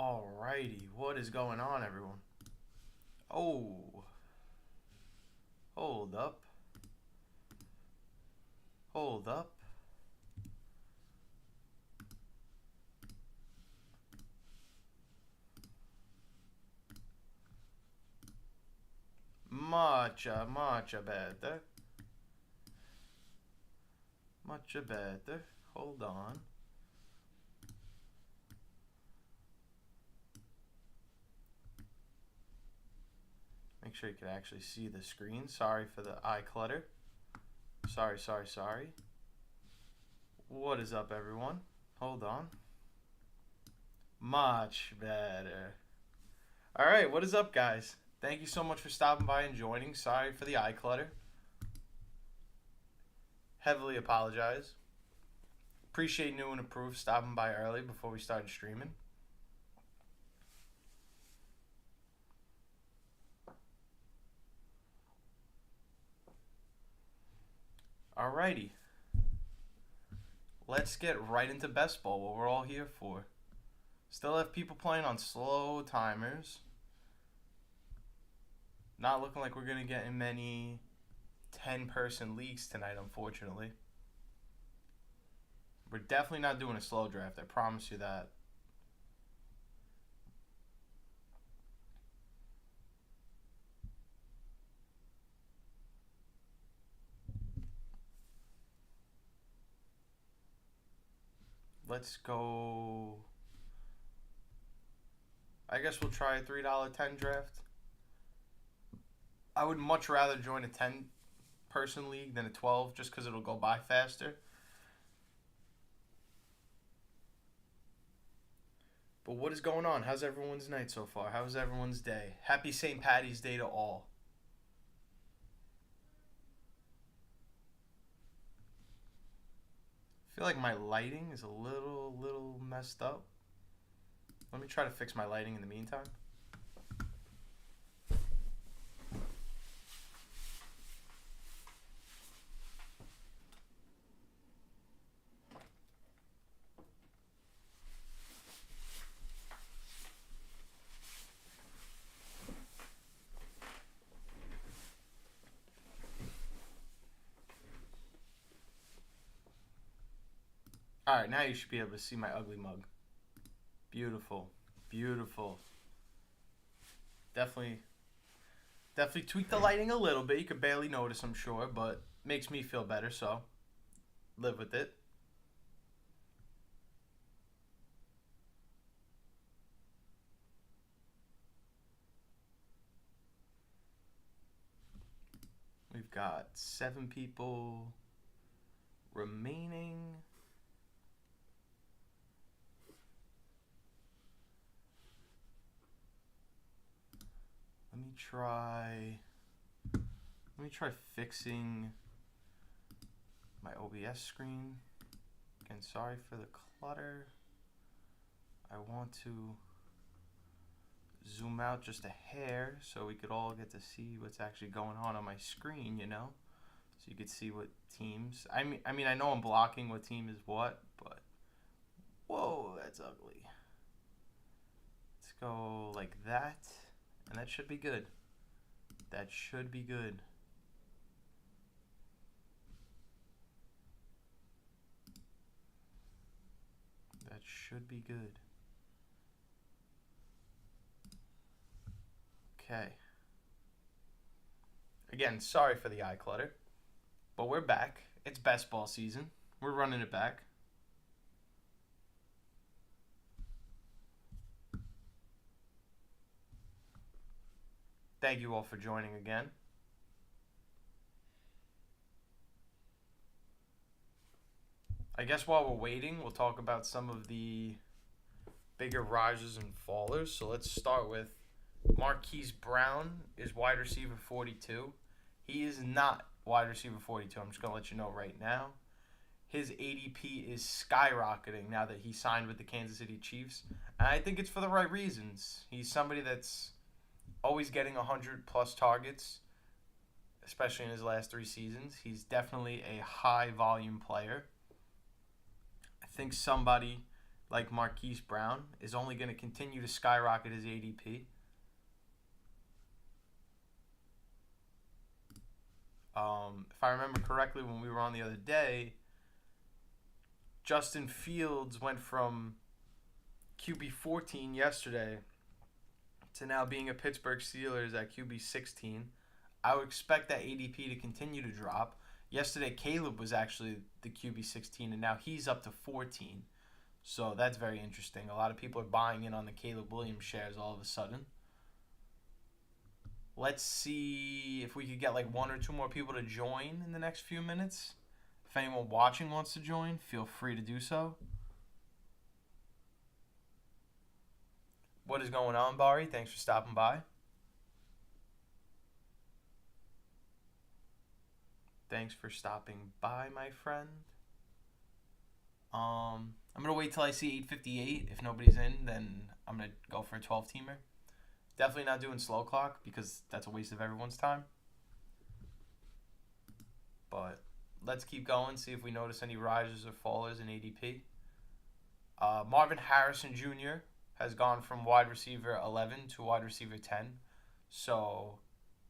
Alrighty, what is going on, everyone? Oh, hold up, hold up. Much better. Much better. Hold on. Make sure you can actually see the screen. Sorry for the eye clutter. Sorry. What is up, everyone? Hold on. Much better. Alright, what is up, guys? Thank you so much for stopping by and joining. Sorry for the eye clutter. Heavily apologize. Appreciate new and approved stopping by early before we started streaming. Alrighty. Let's get right into best ball, what we're all here for. Still have people playing on slow timers. Not looking like we're going to get in many 10-person leagues tonight, unfortunately. We're definitely not doing a slow draft, I promise you that. Let's go. I guess we'll try a $3.10 draft. I would much rather join a 10-person league than a 12 just because it'll go by faster. But what is going on? How's everyone's night so far? How's everyone's day? Happy St. Patty's Day to all. I feel like my lighting is a little messed up. Let me try to fix my lighting in the meantime. Alright, now you should be able to see my ugly mug. Beautiful. Definitely tweak the lighting a little bit. You could barely notice, I'm sure, but makes me feel better, so live with it. We've got 7 people remaining. Let me try fixing my OBS screen. Again, sorry for the clutter. I want to zoom out just a hair so we could all get to see what's actually going on my screen, you know? So you could see what teams. I mean, I know I'm blocking what team is what, but whoa, that's ugly. Let's go like that. And that should be good. That should be good. That should be good. Okay. Again, sorry for the eye clutter. But we're back. It's best ball season. We're running it back. Thank you all for joining again. I guess while we're waiting, we'll talk about some of the bigger risers and fallers. So let's start with Marquise Brown is wide receiver 42. He is not wide receiver 42. I'm just going to let you know right now. His ADP is skyrocketing now that he signed with the Kansas City Chiefs. And I think it's for the right reasons. He's somebody that's always getting 100-plus targets, especially in his last 3 seasons. He's definitely a high-volume player. I think somebody like Marquise Brown, is only going to continue to skyrocket his ADP. If I remember correctly, when we were on the other day, Justin Fields went from QB 14 yesterday to now being a Pittsburgh Steelers at QB 16. I would expect that ADP to continue to drop. Yesterday, Caleb was actually the QB 16, and now he's up to 14. So that's very interesting. A lot of people are buying in on the Caleb Williams shares all of a sudden. Let's see if we could get like one or two more people to join in the next few minutes. If anyone watching wants to join, feel free to do so. What is going on, Bari? Thanks for stopping by. Thanks for stopping by, my friend. I'm gonna wait till I see 8:58. If nobody's in, then I'm gonna go for a 12-teamer. Definitely not doing slow clock because that's a waste of everyone's time. But let's keep going, see if we notice any rises or fallers in ADP. Marvin Harrison Jr. has gone from wide receiver 11 to wide receiver 10. So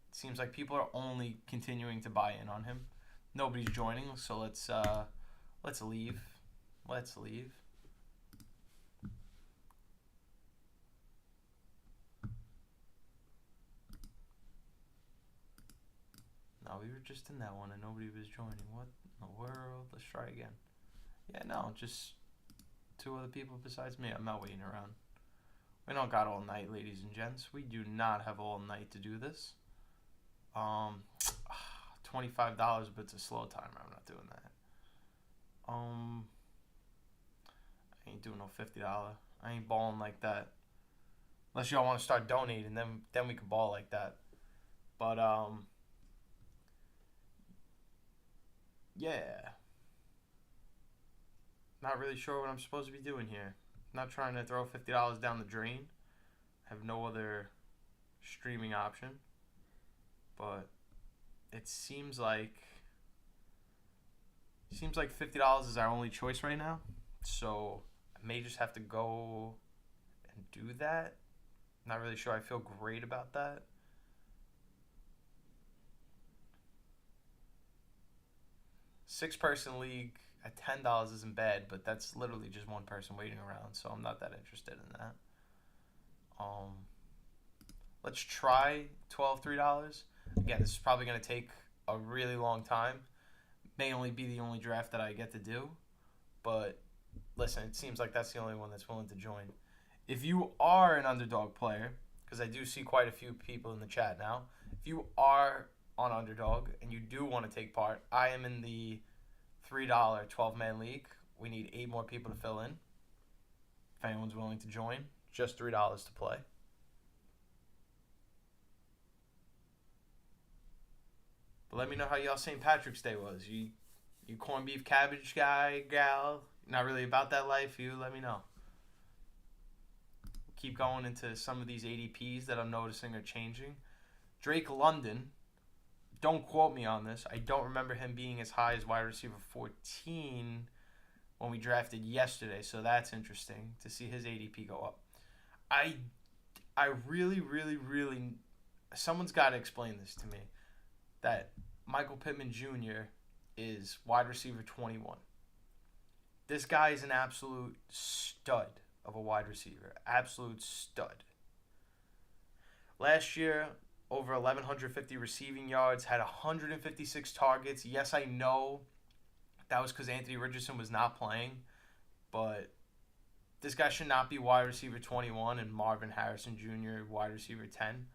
it seems like people are only continuing to buy in on him. Nobody's joining, so let's leave. Let's leave. No, we were just in that one and nobody was joining. What in the world? Let's try again. Yeah, no, just two other people besides me. I'm not waiting around. We don't got all night, ladies and gents. We do not have all night to do this. $25, but it's a slow timer. I'm not doing that. I ain't doing no $50. I ain't balling like that. Unless y'all want to start donating, then we can ball like that. But yeah. Not really sure what I'm supposed to be doing here. Not trying to throw $50 down the drain. Have no other streaming option. But it seems like $50 is our only choice right now. So I may just have to go and do that. Not really sure I feel great about that. Six-person league at $10 isn't bad, but that's literally just one person waiting around, so I'm not that interested in that. Let's try $3. Again, this is probably going to take a really long time. May only be the only draft that I get to do, but listen, it seems like that's the only one that's willing to join. If you are an underdog player, because I do see quite a few people in the chat now, if you are on underdog and you do want to take part, I am in the $3 12-man league. We need 8 more people to fill in. If anyone's willing to join, just $3 to play. But let me know how y'all St. Patrick's Day was. You corned beef cabbage guy, gal, not really about that life, you let me know. Keep going into some of these ADPs that I'm noticing are changing. Drake London, don't quote me on this. I don't remember him being as high as wide receiver 14 when we drafted yesterday, so that's interesting to see his ADP go up. I really, really, really, someone's got to explain this to me, that Michael Pittman Jr. is wide receiver 21. This guy is an absolute stud of a wide receiver. Absolute stud. Last year, over 1,150 receiving yards, had 156 targets. Yes, I know that was because Anthony Richardson was not playing, but this guy should not be wide receiver 21 and Marvin Harrison Jr. wide receiver 10.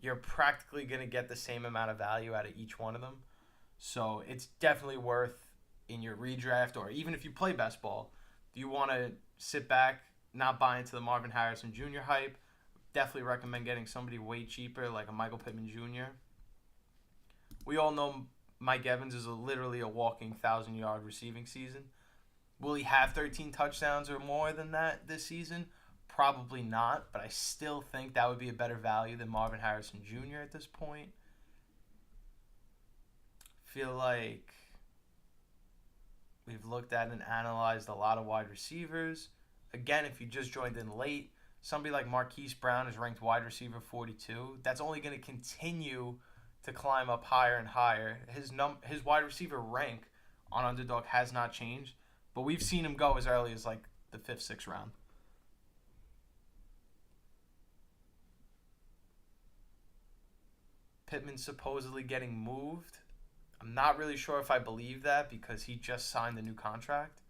You're practically going to get the same amount of value out of each one of them. So it's definitely worth in your redraft, or even if you play best ball, do you want to sit back, not buy into the Marvin Harrison Jr. hype? Definitely recommend getting somebody way cheaper like a Michael Pittman Jr. We all know Mike Evans is literally a walking 1,000-yard receiving season. Will he have 13 touchdowns or more than that this season? Probably not, but I still think that would be a better value than Marvin Harrison Jr. at this point. Feel like we've looked at and analyzed a lot of wide receivers. again, if you just joined in late, somebody like Marquise Brown is ranked wide receiver 42. That's only going to continue to climb up higher and higher. His wide receiver rank on Underdog has not changed, but we've seen him go as early as like the 5th, 6th round. Pittman supposedly getting moved. I'm not really sure if I believe that because he just signed a new contract.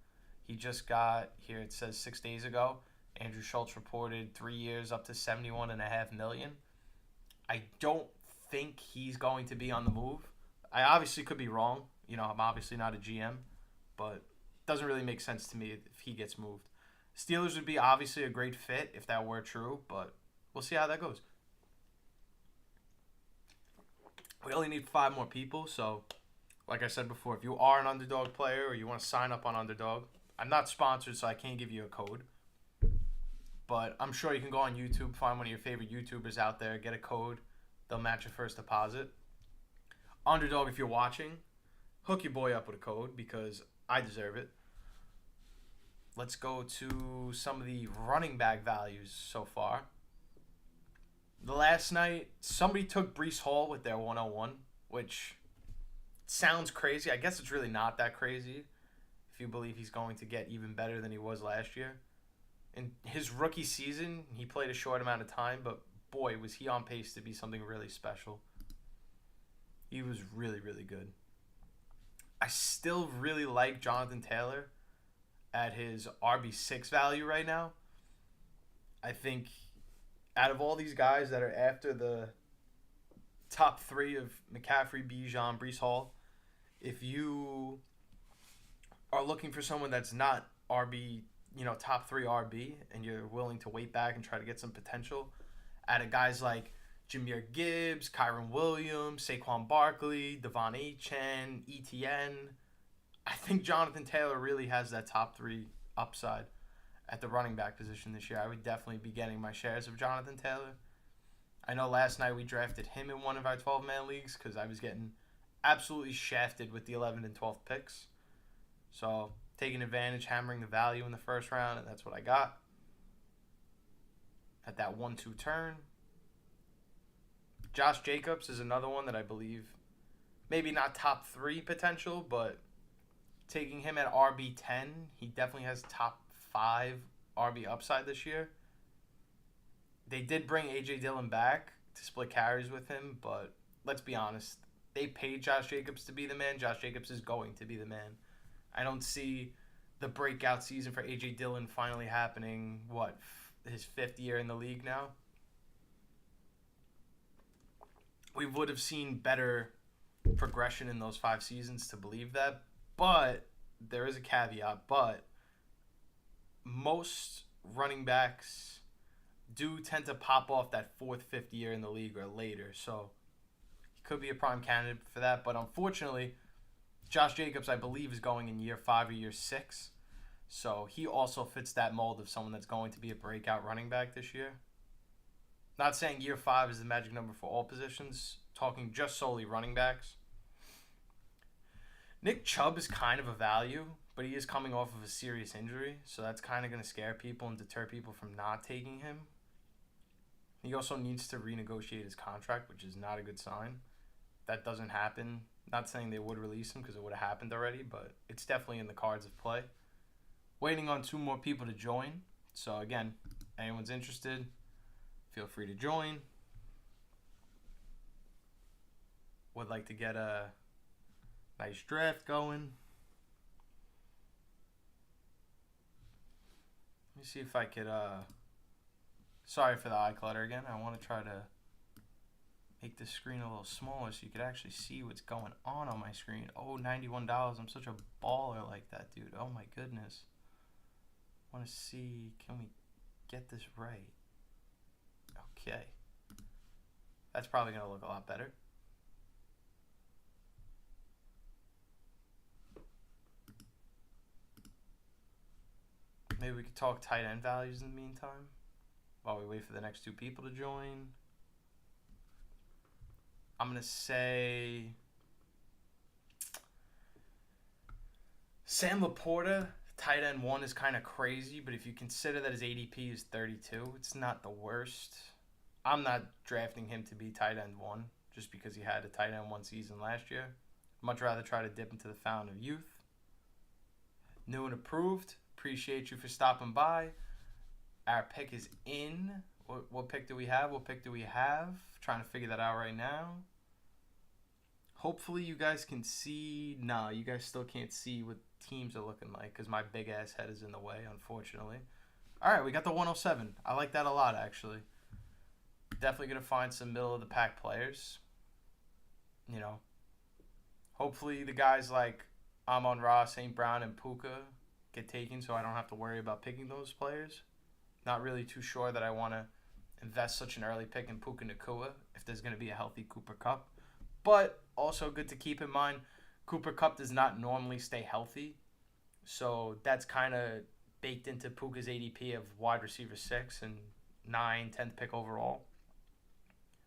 He just got, here it says 6 days ago, Andrew Schultz reported 3 years up to $71.5 million. I don't think he's going to be on the move. I obviously could be wrong. I'm obviously not a GM, but it doesn't really make sense to me if he gets moved. Steelers would be obviously a great fit if that were true, but we'll see how that goes. We only need 5 more people, so like I said before, if you are an Underdog player or you want to sign up on Underdog, I'm not sponsored, so I can't give you a code. But I'm sure you can go on YouTube, find one of your favorite YouTubers out there, get a code. They'll match your first deposit. Underdog, if you're watching, hook your boy up with a code because I deserve it. Let's go to some of the running back values so far. The last night, somebody took Breece Hall with their 101, which sounds crazy. I guess it's really not that crazy if you believe he's going to get even better than he was last year. In his rookie season, he played a short amount of time, but boy, was he on pace to be something really special. He was really, really good. I still really like Jonathan Taylor at his RB6 value right now. I think out of all these guys that are after the top 3 of McCaffrey, Bijan, Breece Hall, if you are looking for someone that's not RB, top 3 RB, and you're willing to wait back and try to get some potential out of guys like Jahmyr Gibbs, Kyron Williams, Saquon Barkley, Devon Achane, ETN, I think Jonathan Taylor really has that top 3 upside at the running back position this year. I would definitely be getting my shares of Jonathan Taylor. I know last night we drafted him in one of our 12-man leagues because I was getting absolutely shafted with the 11th and 12th picks. So taking advantage, hammering the value in the first round, and that's what I got. At that 1-2 turn. Josh Jacobs is another one that I believe maybe not top 3 potential, but taking him at RB10, he definitely has top 5 RB upside this year. They did bring A.J. Dillon back to split carries with him, but let's be honest. They paid Josh Jacobs to be the man. Josh Jacobs is going to be the man. I don't see the breakout season for A.J. Dillon finally happening, his 5th year in the league now? We would have seen better progression in those 5 seasons to believe that, but there is a caveat, but most running backs do tend to pop off that 4th, 5th year in the league or later, so he could be a prime candidate for that, but unfortunately, Josh Jacobs, I believe, is going in year 5 or year 6, so he also fits that mold of someone that's going to be a breakout running back this year. Not saying year 5 is the magic number for all positions, talking just solely running backs. Nick Chubb is kind of a value, but he is coming off of a serious injury, so that's kind of going to scare people and deter people from not taking him. He also needs to renegotiate his contract, which is not a good sign. That doesn't happen. Not saying they would release him because it would have happened already, but it's definitely in the cards of play. Waiting on 2 more people to join. So again, anyone's interested, feel free to join. Would like to get a nice draft going. Let me see if I could, sorry for the eye clutter again. I want to try to make this screen a little smaller so you could actually see what's going on my screen. Oh, $91. I'm such a baller like that, dude. Oh my goodness. I want to see, can we get this right? Okay. That's probably going to look a lot better. Maybe we could talk tight end values in the meantime while we wait for the next 2 people to join. I'm going to say Sam Laporta, Tight end 1 is kind of crazy, but if you consider that his ADP is 32, it's not the worst. I'm not drafting him to be tight end 1 just because he had a tight end 1 season last year. Much rather try to dip into the fountain of youth. New and approved. Appreciate you for stopping by. Our pick is in. What pick do we have? What pick do we have? Trying to figure that out right now. Hopefully you guys can see. No, you guys still can't see what teams are looking like because my big ass head is in the way, unfortunately. All right, we got the 107. I like that a lot, actually. Definitely going to find some middle of the pack players. You know, hopefully the guys like Amon-Ra, St. Brown, and Puka get taken so I don't have to worry about picking those players. Not really too sure that I want to invest such an early pick in Puka Nacua if there's going to be a healthy Cooper Kupp. But also good to keep in mind, Cooper Kupp does not normally stay healthy. So that's kind of baked into Puka's ADP of wide receiver 6 and 9, 10th pick overall.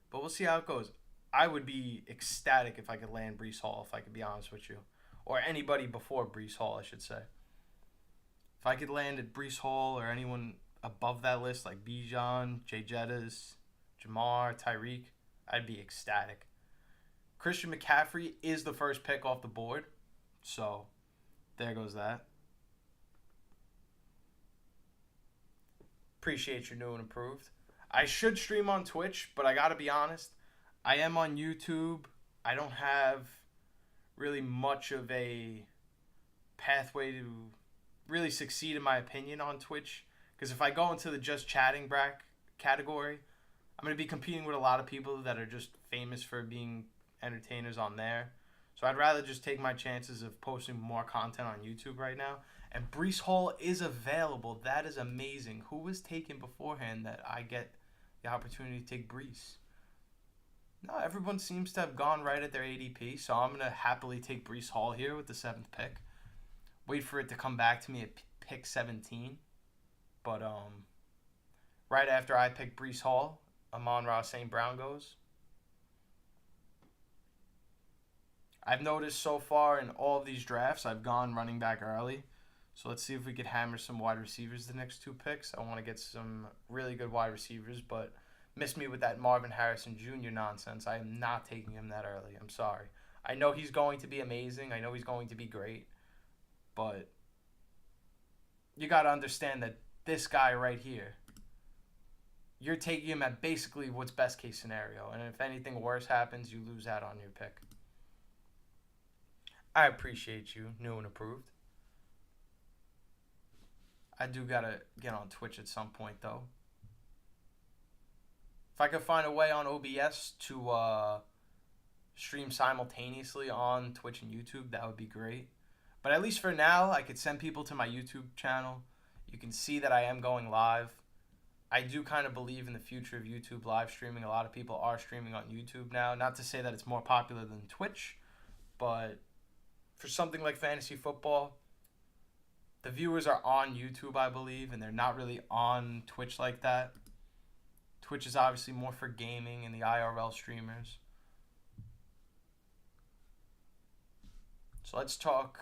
But we'll see how it goes. I would be ecstatic if I could land Breece Hall, if I could be honest with you. Or anybody before Breece Hall, I should say. If I could land at Breece Hall or anyone above that list, like Bijan, Jay Jettas, Jamar, Tyreek, I'd be ecstatic. Christian McCaffrey is the first pick off the board. So, there goes that. Appreciate your new and improved. I should stream on Twitch, but I gotta be honest, I am on YouTube. I don't have really much of a pathway to really succeed, in my opinion, on Twitch. Because if I go into the just chatting category, I'm going to be competing with a lot of people that are just famous for being entertainers on there. So I'd rather just take my chances of posting more content on YouTube right now. And Breece Hall is available. That is amazing. Who was taken beforehand that I get the opportunity to take Breece? No, everyone seems to have gone right at their ADP, so I'm going to happily take Breece Hall here with the 7th pick. Wait for it to come back to me at pick 17. But right after I pick Breece Hall, Amon-Ra St. Brown goes. I've noticed so far in all of these drafts, I've gone running back early. So let's see if we could hammer some wide receivers the next 2 picks. I want to get some really good wide receivers, but miss me with that Marvin Harrison Jr. nonsense. I am not taking him that early. I'm sorry. I know he's going to be amazing. I know he's going to be great. But you got to understand that this guy right here, you're taking him at basically what's best case scenario. And if anything worse happens, you lose out on your pick. I appreciate you, new and approved. I do got to get on Twitch at some point, though. If I could find a way on OBS to stream simultaneously on Twitch and YouTube, that would be great. But at least for now, I could send people to my YouTube channel. You can see that I am going live. I do kind of believe in the future of YouTube live streaming. A lot of people are streaming on YouTube now. Not to say that it's more popular than Twitch, but for something like fantasy football, the viewers are on YouTube, I believe, and they're not really on Twitch like that. Twitch is obviously more for gaming and the IRL streamers. So let's talk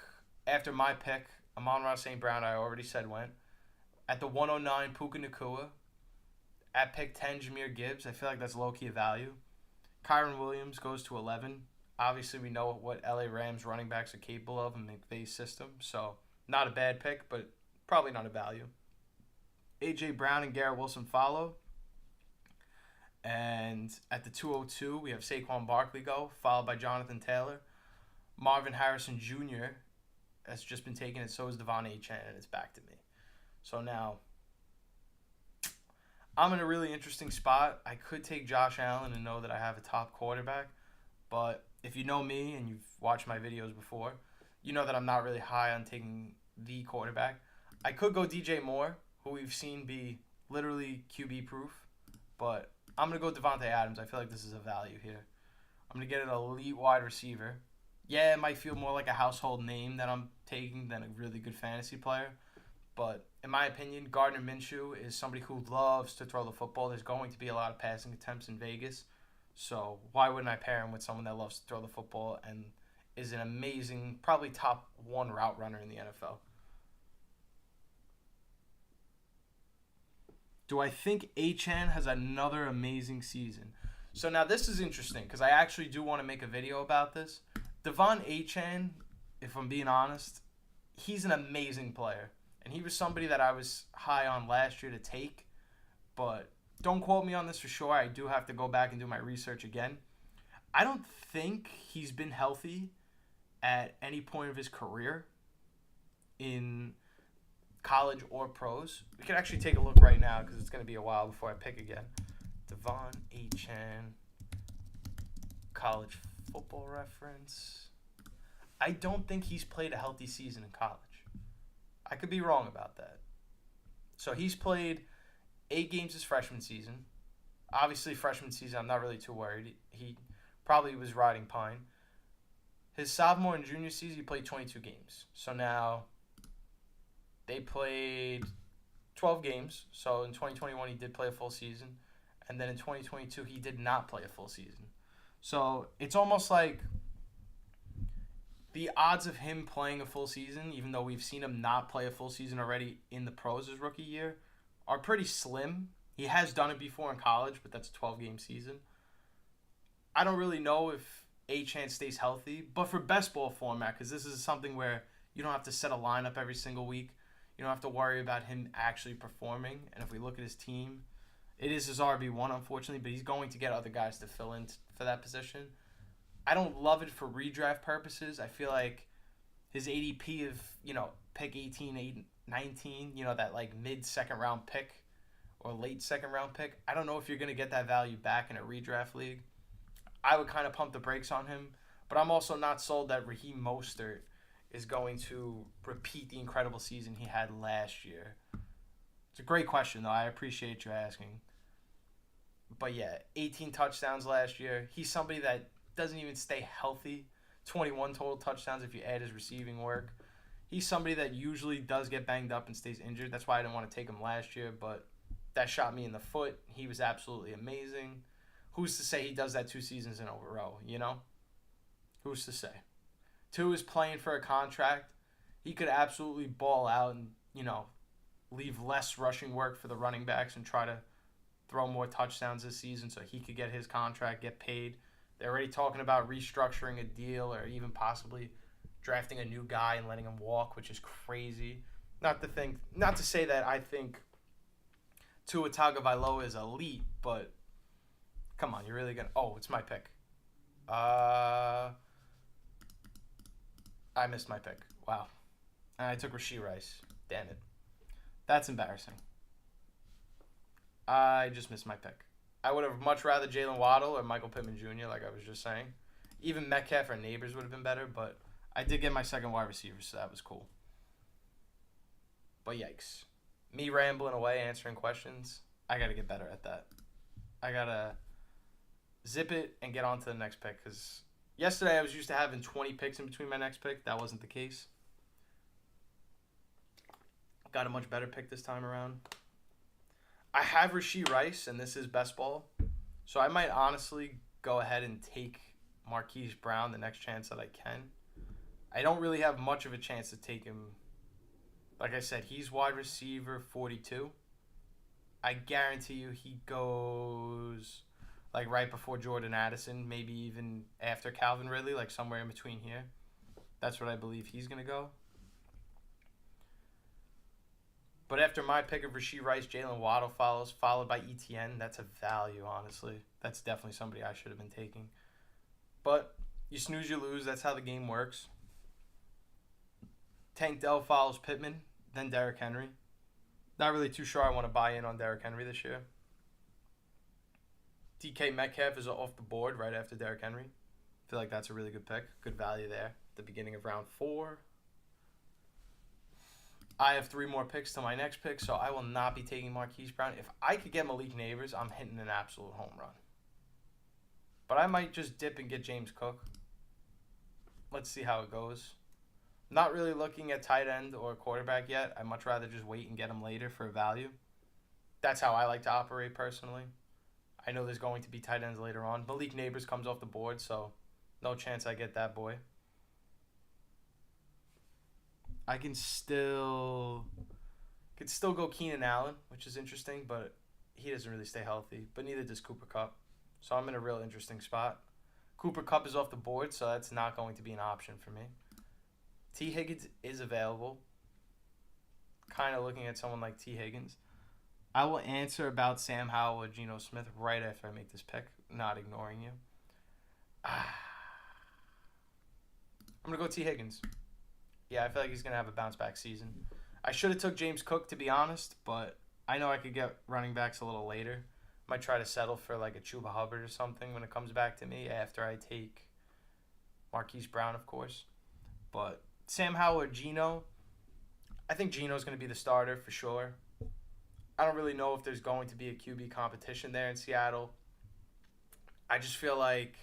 after my pick. Amon-Ra St. Brown, I already said went. At the 109, Puka Nacua. At pick 10, Jahmyr Gibbs. I feel like that's low-key of value. Kyron Williams goes to 11. Obviously, we know what LA Rams running backs are capable of in McVay's system. So, not a bad pick, but probably not a value. A.J. Brown and Garrett Wilson follow. And at the 202, we have Saquon Barkley go, followed by Jonathan Taylor. Marvin Harrison Jr. has just been taken, and so is Devon Achane, and it's back to me. So now, I'm in a really interesting spot. I could take Josh Allen and know that I have a top quarterback, but if you know me and you've watched my videos before, you know that I'm not really high on taking the quarterback. I could go DJ Moore, who we've seen be literally QB proof, but I'm going to go Devontae Adams. I feel like this is a value here. I'm going to get an elite wide receiver. Yeah, it might feel more like a household name that I'm taking than a really good fantasy player. But in my opinion, Gardner Minshew is somebody who loves to throw the football. There's going to be a lot of passing attempts in Vegas. So why wouldn't I pair him with someone that loves to throw the football and is an amazing, probably top 1 route runner in the NFL? Do I think Achan has another amazing season? So now this is interesting because I actually do want to make a video about this. Devon Achan, if I'm being honest, he's an amazing player. And he was somebody that I was high on last year to take. But don't quote me on this for sure. I do have to go back and do my research again. I don't think he's been healthy at any point of his career in college or pros. We can actually take a look right now because it's going to be a while before I pick again. Devon Achan, college football reference. I don't think he's played a healthy season in college. I could be wrong about that. So he's played 8 games his freshman season. Obviously, freshman season, I'm not really too worried. He probably was riding pine. His sophomore and junior season, he played 22 games. So now they played 12 games. So in 2021, he did play a full season. And then in 2022, he did not play a full season. So it's almost like the odds of him playing a full season, even though we've seen him not play a full season already in the pros his rookie year, are pretty slim. He has done it before in college, but that's a 12-game season. I don't really know if Achan stays healthy, but for best ball format, because this is something where you don't have to set a lineup every single week. You don't have to worry about him actually performing. And if we look at his team, it is his RB1, unfortunately, but he's going to get other guys to fill in for that position. I don't love it for redraft purposes. I feel like his ADP of, pick 18, 19, that like mid-second round pick or late second round pick. I don't know if you're going to get that value back in a redraft league. I would kind of pump the brakes on him, but I'm also not sold that Raheem Mostert is going to repeat the incredible season he had last year. It's a great question, though. I appreciate you asking. But yeah, 18 touchdowns last year. He's somebody that doesn't even stay healthy. 21 total touchdowns if you add his receiving work. He's somebody that usually does get banged up and stays injured. That's why I didn't want to take him last year, but that shot me in the foot. He was absolutely amazing. Who's to say he does that 2 seasons in a row, Who's to say? 2 is playing for a contract. He could absolutely ball out and, leave less rushing work for the running backs and try to throw more touchdowns this season so he could get his contract, get paid. They're already talking about restructuring a deal or even possibly drafting a new guy and letting him walk, which is crazy. Not to say that I think Tua Tagovailoa is elite, but come on, you're really gonna. Oh, it's my pick. I missed my pick. Wow, and I took Rashee Rice. Damn it, that's embarrassing. I just missed my pick. I would have much rather Jalen Waddle or Michael Pittman Jr., like I was just saying. Even Metcalf or Neighbors would have been better, but I did get my second wide receiver, so that was cool. But yikes. Me rambling away, answering questions, I got to get better at that. I got to zip it and get on to the next pick, because yesterday I was used to having 20 picks in between my next pick. That wasn't the case. Got a much better pick this time around. I have Rashee Rice, and this is best ball. So I might honestly go ahead and take Marquise Brown the next chance that I can. I don't really have much of a chance to take him. Like I said, he's wide receiver 42. I guarantee you he goes like right before Jordan Addison, maybe even after Calvin Ridley, like somewhere in between here. That's what I believe he's going to go. But after my pick of Rashee Rice, Jalen Waddle follows, followed by ETN. That's a value, honestly. That's definitely somebody I should have been taking. But you snooze, you lose. That's how the game works. Tank Dell follows Pittman, then Derrick Henry. Not really too sure I want to buy in on Derrick Henry this year. DK Metcalf is off the board right after Derrick Henry. I feel like that's a really good pick. Good value there at the beginning of round 4. I have 3 more picks to my next pick, so I will not be taking Marquise Brown. If I could get Malik Neighbors, I'm hitting an absolute home run. But I might just dip and get James Cook. Let's see how it goes. Not really looking at tight end or quarterback yet. I'd much rather just wait and get him later for value. That's how I like to operate personally. I know there's going to be tight ends later on. Malik Neighbors comes off the board, so no chance I get that boy. I could still go Keenan Allen, which is interesting, but he doesn't really stay healthy, but neither does Cooper Cup. So I'm in a real interesting spot. Cooper Cup is off the board, so that's not going to be an option for me. T. Higgins is available. Kind of looking at someone like T. Higgins. I will answer about Sam Howell or Geno Smith right after I make this pick, not ignoring you. I'm going to go T. Higgins. Yeah, I feel like he's going to have a bounce-back season. I should have took James Cook, to be honest, but I know I could get running backs a little later. Might try to settle for like a Chuba Hubbard or something when it comes back to me after I take Marquise Brown, of course. But Sam Howell or Geno, I think Geno's going to be the starter for sure. I don't really know if there's going to be a QB competition there in Seattle. I just feel like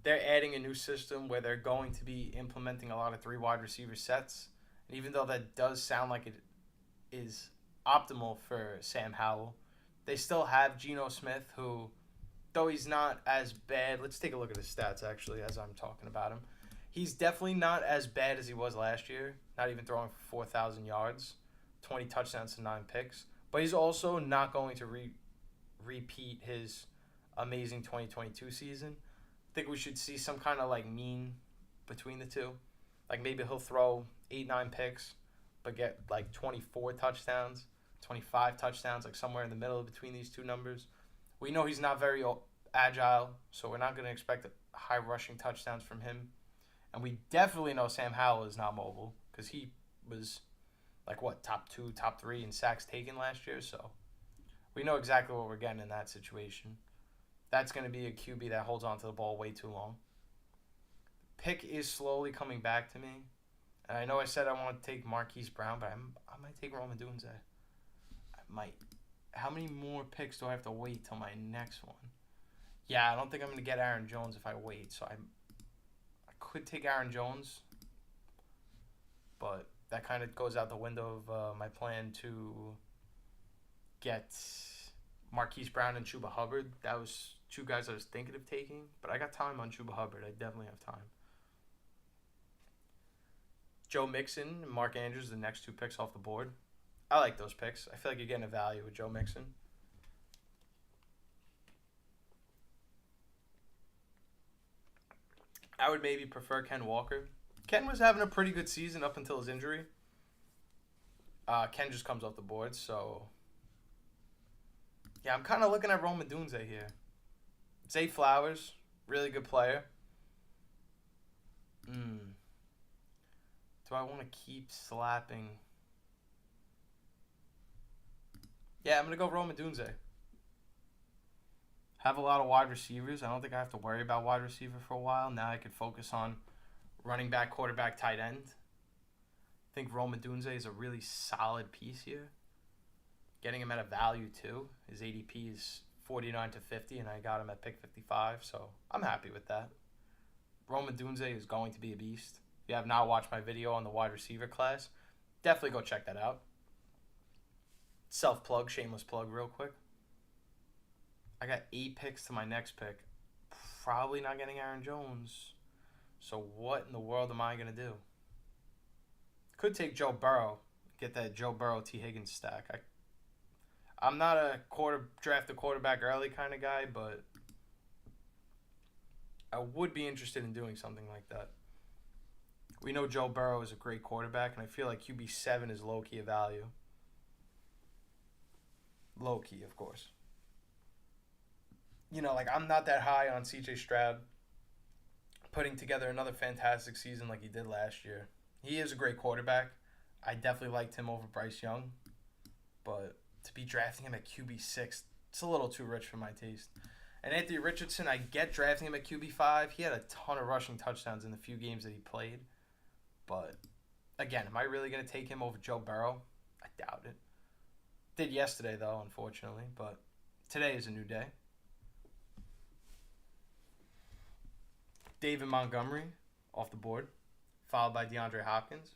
they're adding a new system where they're going to be implementing a lot of 3 wide receiver sets. And even though that does sound like it is optimal for Sam Howell, they still have Geno Smith, who, though he's not as bad, let's take a look at his stats, actually, as I'm talking about him. He's definitely not as bad as he was last year, not even throwing for 4,000 yards, 20 touchdowns and 9 picks. But he's also not going to repeat his amazing 2022 season. I think we should see some kind of like mean between the two. Like maybe he'll throw 8-9 picks, but get like 24 touchdowns. 25 touchdowns, like somewhere in the middle between these two numbers. We know he's not very agile, so we're not going to expect high rushing touchdowns from him. And we definitely know Sam Howell is not mobile because he was like, top 2, top 3 in sacks taken last year. So we know exactly what we're getting in that situation. That's going to be a QB that holds on to the ball way too long. Pick is slowly coming back to me. And I know I said I want to take Marquise Brown, but I might take Rome Odunze. Might. How many more picks do I have to wait till my next one? Yeah, I don't think I'm going to get Aaron Jones if I wait. So I could take Aaron Jones, but that kind of goes out the window of my plan to get Marquise Brown and Chuba Hubbard. That was 2 guys I was thinking of taking, but I got time on Chuba Hubbard. I definitely have time. Joe Mixon and Mark Andrews, the next 2 picks off the board. I like those picks. I feel like you're getting a value with Joe Mixon. I would maybe prefer Ken Walker. Ken was having a pretty good season up until his injury. Ken just comes off the board, so... Yeah, I'm kind of looking at Rome Odunze here. Zay Flowers, really good player. Do I want to keep slapping... Yeah, I'm going to go Rome Odunze. Have a lot of wide receivers. I don't think I have to worry about wide receiver for a while. Now I can focus on running back, quarterback, tight end. I think Rome Odunze is a really solid piece here. Getting him at a value too. His ADP is 49 to 50, and I got him at pick 55, so I'm happy with that. Rome Odunze is going to be a beast. If you have not watched my video on the wide receiver class, definitely go check that out. Self-plug, shameless plug real quick. I got 8 picks to my next pick. Probably not getting Aaron Jones. So what in the world am I going to do? Could take Joe Burrow. Get that Joe Burrow T. Higgins stack. I'm not a draft a quarterback early kind of guy, but I would be interested in doing something like that. We know Joe Burrow is a great quarterback, and I feel like QB7 is low-key a value. Low-key, of course. You know, like, I'm not that high on C.J. Stroud putting together another fantastic season like he did last year. He is a great quarterback. I definitely liked him over Bryce Young. But to be drafting him at QB6, it's a little too rich for my taste. And Anthony Richardson, I get drafting him at QB5. He had a ton of rushing touchdowns in the few games that he played. But, again, am I really going to take him over Joe Burrow? I doubt it. Did yesterday, though, unfortunately. But today is a new day. David Montgomery off the board, followed by DeAndre Hopkins.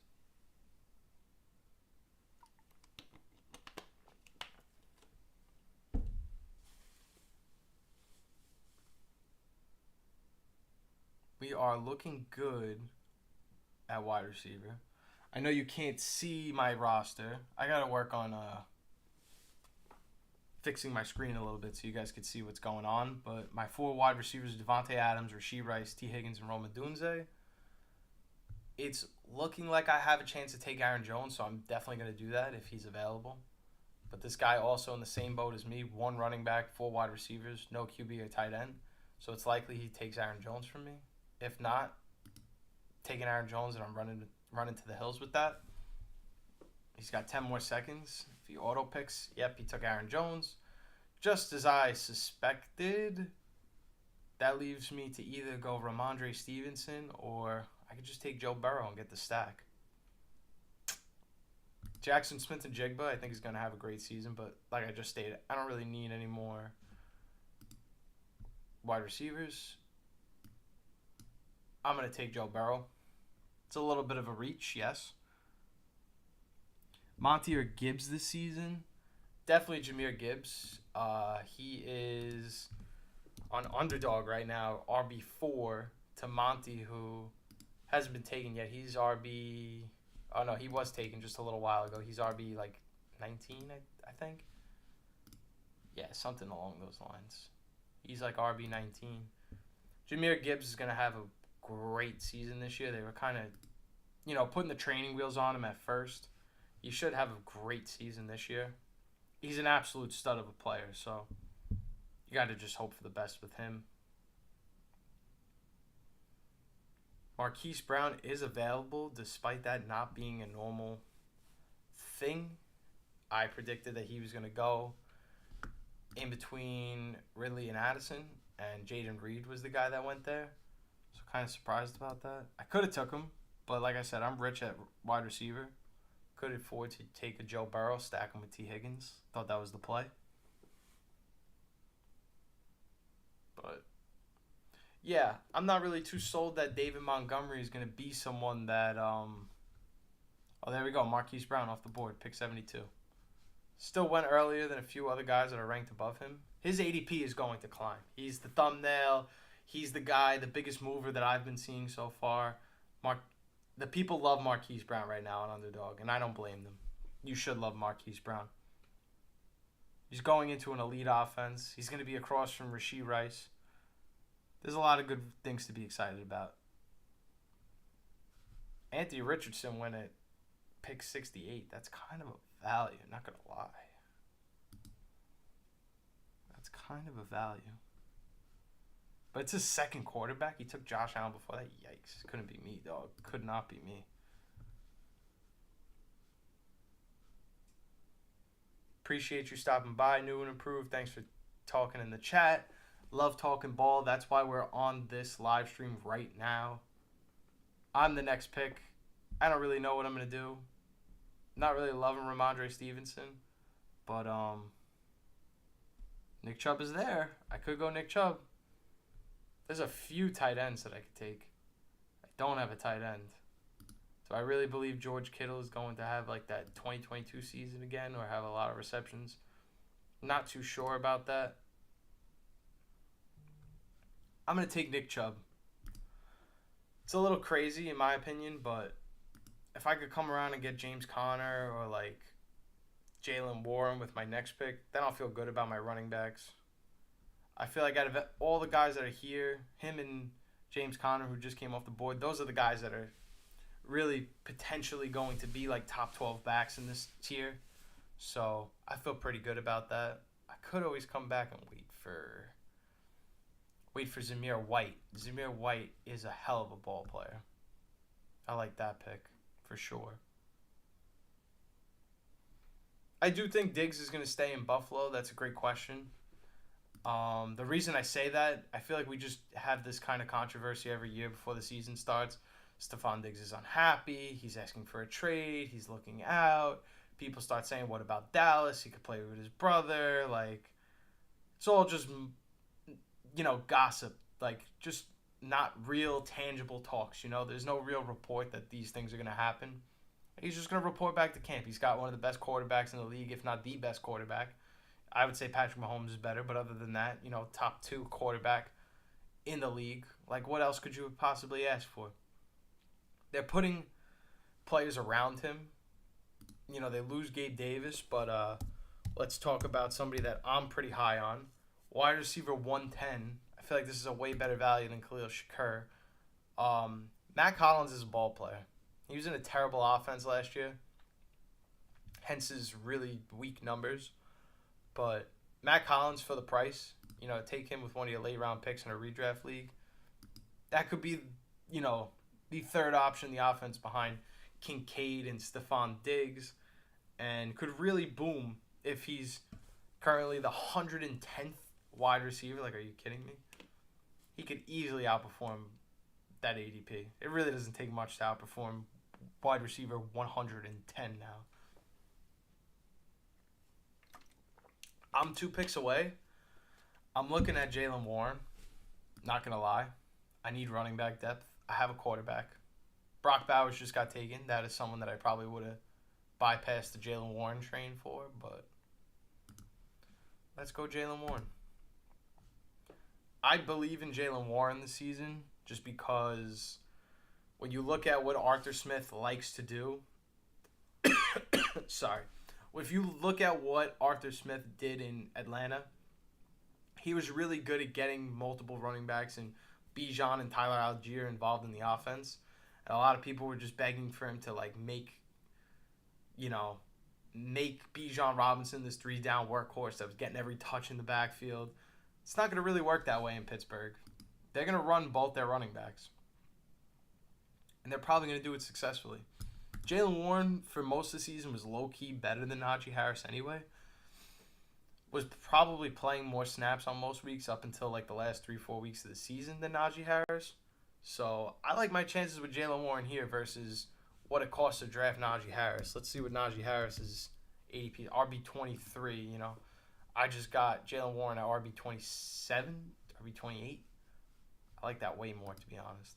We are looking good at wide receiver. I know you can't see my roster. I got to work on fixing my screen a little bit so you guys could see what's going on. But my 4 wide receivers: Devontae Adams, Rashee Rice, T. Higgins, and Rome Odunze. It's looking like I have a chance to take Aaron Jones, so I'm definitely going to do that if he's available. But this guy also in the same boat as me: 1 running back, 4 wide receivers, no QB or tight end. So it's likely he takes Aaron Jones from me. If not, taking Aaron Jones and I'm running to the hills with that. He's got 10 more seconds. If he auto picks, yep, he took Aaron Jones. Just as I suspected, that leaves me to either go Ramondre Stevenson or I could just take Joe Burrow and get the stack. Jackson Smith and Jigba, I think he's going to have a great season, but like I just stated, I don't really need any more wide receivers. I'm going to take Joe Burrow. It's a little bit of a reach, yes. Monty or Gibbs this season? Definitely Jahmyr Gibbs. He is on underdog right now, RB4 to Monty, who hasn't been taken yet. He's RB... Oh, no, he was taken just a little while ago. He's RB, 19, I think. Yeah, something along those lines. He's RB 19. Jahmyr Gibbs is going to have a great season this year. They were kind of, putting the training wheels on him at first. He should have a great season this year. He's an absolute stud of a player, so you got to just hope for the best with him. Marquise Brown is available, despite that not being a normal thing. I predicted that he was going to go in between Ridley and Addison, and Jaden Reed was the guy that went there. So kind of surprised about that. I could have took him, but like I said, I'm rich at wide receiver. Could afford to take a Joe Burrow, stack him with T. Higgins. Thought that was the play. But yeah, I'm not really too sold that David Montgomery is going to be someone that, Oh, there we go. Marquise Brown off the board, pick 72. Still went earlier than a few other guys that are ranked above him. His ADP is going to climb. He's the thumbnail. He's the guy, the biggest mover that I've been seeing so far. The people love Marquise Brown right now on Underdog, and I don't blame them. You should love Marquise Brown. He's going into an elite offense. He's going to be across from Rashee Rice. There's a lot of good things to be excited about. Anthony Richardson went at pick 68. That's kind of a value, not going to lie. That's kind of a value. But it's his second quarterback. He took Josh Allen before that. Yikes. Couldn't be me, dog. Could not be me. Appreciate you stopping by. New and improved. Thanks for talking in the chat. Love talking ball. That's why we're on this live stream right now. I'm the next pick. I don't really know what I'm going to do. Not really loving Ramondre Stevenson. But Nick Chubb is there. I could go Nick Chubb. There's a few tight ends that I could take. I don't have a tight end. Do I really believe George Kittle is going to have that 2022 season again or have a lot of receptions? Not too sure about that. I'm going to take Nick Chubb. It's a little crazy in my opinion, but if I could come around and get James Conner or Jalen Warren with my next pick, then I'll feel good about my running backs. I feel like out of all the guys that are here, him and James Conner, who just came off the board, those are the guys that are really potentially going to be top 12 backs in this tier. So I feel pretty good about that. I could always come back and wait for Zamir White. Zamir White is a hell of a ball player. I like that pick for sure. I do think Diggs is going to stay in Buffalo. That's a great question. The reason I say that, I feel like we just have this kind of controversy every year before the season starts. Stephon Diggs is unhappy. He's asking for a trade. He's looking out. People start saying, what about Dallas? He could play with his brother. It's all just, gossip. Just not real tangible talks, There's no real report that these things are going to happen. He's just going to report back to camp. He's got one of the best quarterbacks in the league, if not the best quarterback. I would say Patrick Mahomes is better, but other than that, top 2 quarterback in the league. What else could you possibly ask for? They're putting players around him. They lose Gabe Davis, but let's talk about somebody that I'm pretty high on. Wide receiver 110. I feel like this is a way better value than Khalil Shakur. Matt Collins is a ball player. He was in a terrible offense last year, hence his really weak numbers. But Matt Collins for the price, take him with one of your late round picks in a redraft league. That could be, the third option, the offense behind Kincaid and Stephon Diggs, and could really boom if he's currently the 110th wide receiver. Like, are you kidding me? He could easily outperform that ADP. It really doesn't take much to outperform wide receiver 110 now. I'm 2 picks away. I'm looking at Jaylen Warren. Not going to lie. I need running back depth. I have a quarterback. Brock Bowers just got taken. That is someone that I probably would have bypassed the Jaylen Warren train for, but let's go Jaylen Warren. I believe in Jaylen Warren this season just because when you look at what Arthur Smith likes to do, sorry, if you look at what Arthur Smith did in Atlanta, he was really good at getting multiple running backs and Bijan and Tyler Algier involved in the offense. And a lot of people were just begging for him to make Bijan Robinson this 3-down workhorse that was getting every touch in the backfield. It's not going to really work that way in Pittsburgh. They're going to run both their running backs. And they're probably going to do it successfully. Jaylen Warren, for most of the season, was low-key better than Najee Harris anyway. Was probably playing more snaps on most weeks up until the last 3-4 weeks of the season than Najee Harris. So I like my chances with Jaylen Warren here versus what it costs to draft Najee Harris. Let's see what Najee Harris's ADP, RB23, I just got Jaylen Warren at RB27, RB28. I like that way more, to be honest.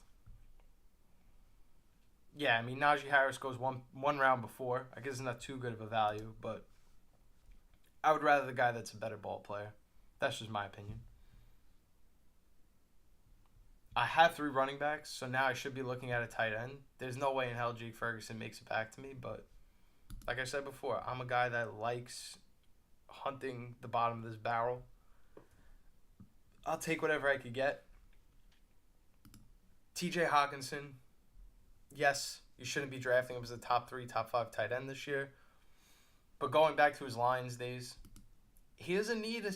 Yeah, I mean, Najee Harris goes one round before. I guess it's not too good of a value, but I would rather the guy that's a better ball player. That's just my opinion. I have 3 running backs, so now I should be looking at a tight end. There's no way in hell Jake Ferguson makes it back to me, but like I said before, I'm a guy that likes hunting the bottom of this barrel. I'll take whatever I could get. TJ Hawkinson, yes, you shouldn't be drafting him as a top 3, top 5 tight end this year. But going back to his Lions days, he doesn't need an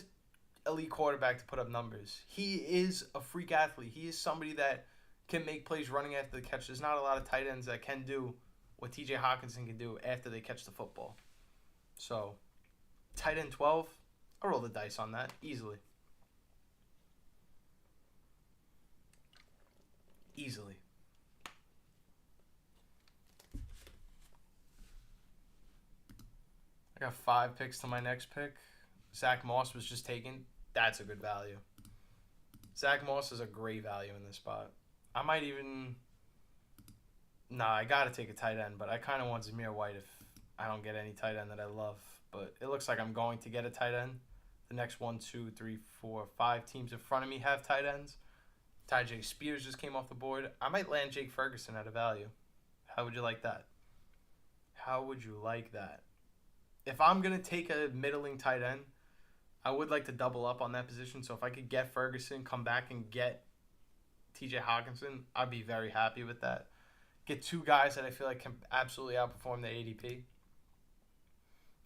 elite quarterback to put up numbers. He is a freak athlete. He is somebody that can make plays running after the catch. There's not a lot of tight ends that can do what TJ Hawkinson can do after they catch the football. So, tight end 12, I'll roll the dice on that easily. Easily. I got 5 picks to my next pick. Zach Moss was just taken. That's a good value. Zach Moss is a great value in this spot. I might even... Nah, I got to take a tight end, but I kind of want Zamir White if I don't get any tight end that I love. But it looks like I'm going to get a tight end. The next 1, 2, 3, 4, 5 teams in front of me have tight ends. Tyjae Spears just came off the board. I might land Jake Ferguson at a value. How would you like that? How would you like that? If I'm going to take a middling tight end, I would like to double up on that position. So if I could get Ferguson, come back and get TJ Hawkinson, I'd be very happy with that. Get 2 guys that I feel like can absolutely outperform the ADP.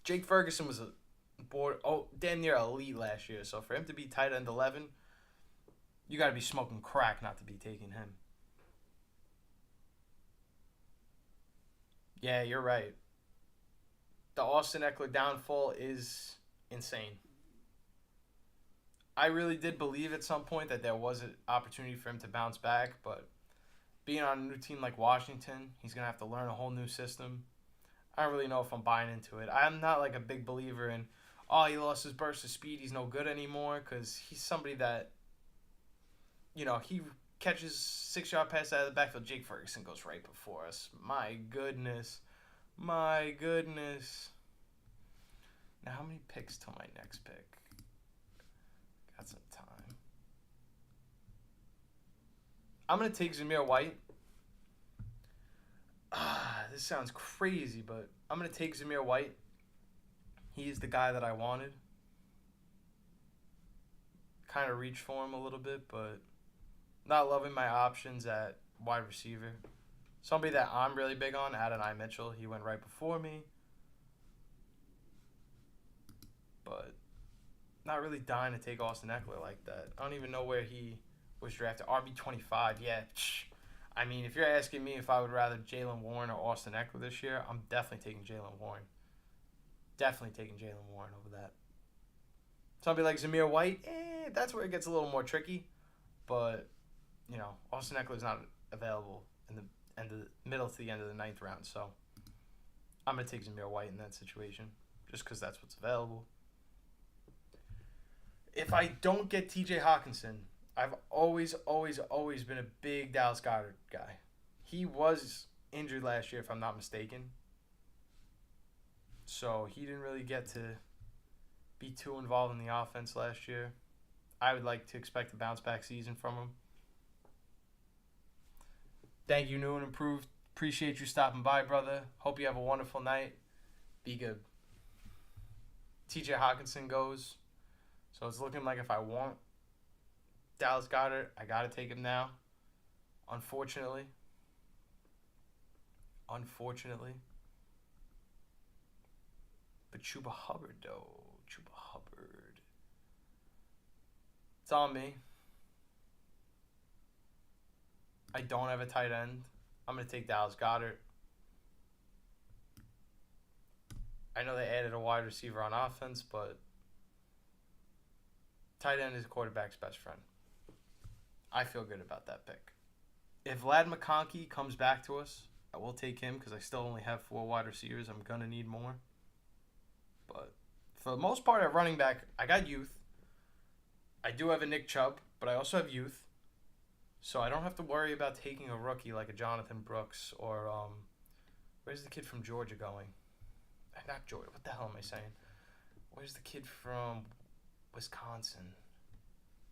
Jake Ferguson was damn near elite last year. So for him to be tight end 11, you got to be smoking crack not to be taking him. Yeah, you're right. The Austin Eckler downfall is insane. I really did believe at some point that there was an opportunity for him to bounce back, but being on a new team like Washington, he's going to have to learn a whole new system. I don't really know if I'm buying into it. I'm not a big believer in, he lost his burst of speed, he's no good anymore, because he's somebody that, he catches 6-yard pass out of the backfield. Jake Ferguson goes right before us. My goodness. My goodness. Now, how many picks till my next pick? Got some time. I'm going to take Zamir White. This sounds crazy, but I'm going to take Zamir White. He's the guy that I wanted. Kind of reached for him a little bit, but not loving my options at wide receiver. Somebody that I'm really big on, Adonai Mitchell. He went right before me. But not really dying to take Austin Eckler like that. I don't even know where he was drafted. RB25, yeah. I mean, if you're asking me if I would rather Jalen Warren or Austin Eckler this year, I'm definitely taking Jalen Warren. Definitely taking Jalen Warren over that. Somebody like Zamir White, that's where it gets a little more tricky. But, Austin Eckler's not available in the middle to the end of the ninth round. So I'm going to take Zamir White in that situation just because that's what's available. If I don't get TJ Hawkinson, I've always been a big Dallas Goedert guy. He was injured last year, if I'm not mistaken. So he didn't really get to be too involved in the offense last year. I would like to expect a bounce-back season from him. Thank you, new and improved. Appreciate you stopping by, brother. Hope you have a wonderful night. Be good. TJ Hawkinson goes. So it's looking like if I want Dallas Goedert, I got to take him now. Unfortunately. But Chuba Hubbard, though. Chuba Hubbard. It's on me. I don't have a tight end. I'm going to take Dallas Goedert. I know they added a wide receiver on offense, but tight end is a quarterback's best friend. I feel good about that pick. If Ladd McConkey comes back to us, I will take him because I still only have 4 wide receivers. I'm going to need more. But for the most part at running back, I got youth. I do have a Nick Chubb, but I also have youth. So I don't have to worry about taking a rookie like a Jonathan Brooks or where's the kid from Georgia going? Not Georgia. What the hell am I saying? Where's the kid from Wisconsin?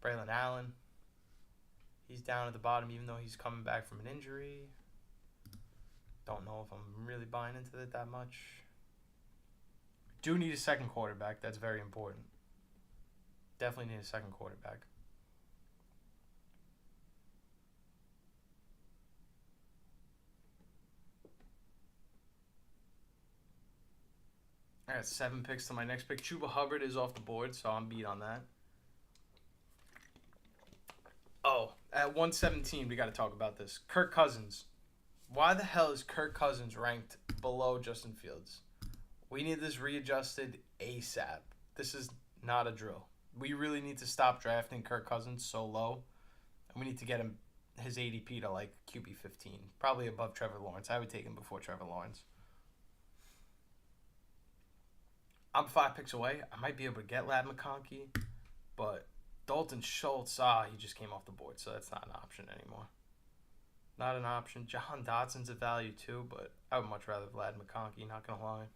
Braylon Allen. He's down at the bottom even though he's coming back from an injury. Don't know if I'm really buying into it that much. Do need a second quarterback. That's very important. Definitely need a second quarterback. I got 7 picks to my next pick. Chuba Hubbard is off the board, so I'm beat on that. Oh, at 117, we got to talk about this. Kirk Cousins. Why the hell is Kirk Cousins ranked below Justin Fields? We need this readjusted ASAP. This is not a drill. We really need to stop drafting Kirk Cousins so low, and we need to get him his ADP to like QB 15, probably above Trevor Lawrence. I would take him before Trevor Lawrence. I'm 5 picks away. I might be able to get Ladd McConkey, but Dalton Schultz, he just came off the board, so that's not an option anymore. Not an option. Jahan Dotson's a value too, but I would much rather have Ladd McConkey, not going to lie.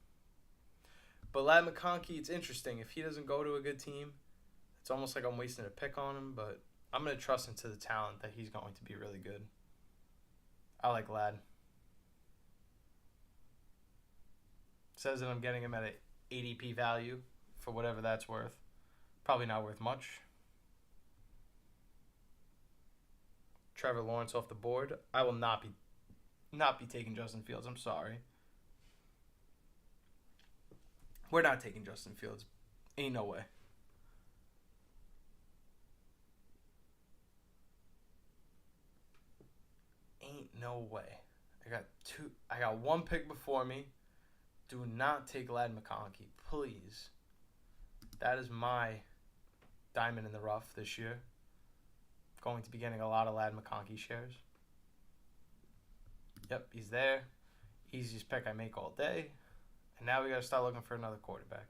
But Ladd McConkey, it's interesting. If he doesn't go to a good team, it's almost like I'm wasting a pick on him, but I'm going to trust into the talent that he's going to be really good. I like Ladd. Says that I'm getting him at an ADP value for whatever that's worth. Probably not worth much. Trevor Lawrence off the board. I will not be taking Justin Fields. I'm sorry. We're not taking Justin Fields. Ain't no way. Ain't no way. I got 1 pick before me. Do not take Ladd McConkey, please. That is my diamond in the rough this year. Going to be getting a lot of Ladd McConkey shares. Yep, he's there. Easiest pick I make all day. And now we got to start looking for another quarterback.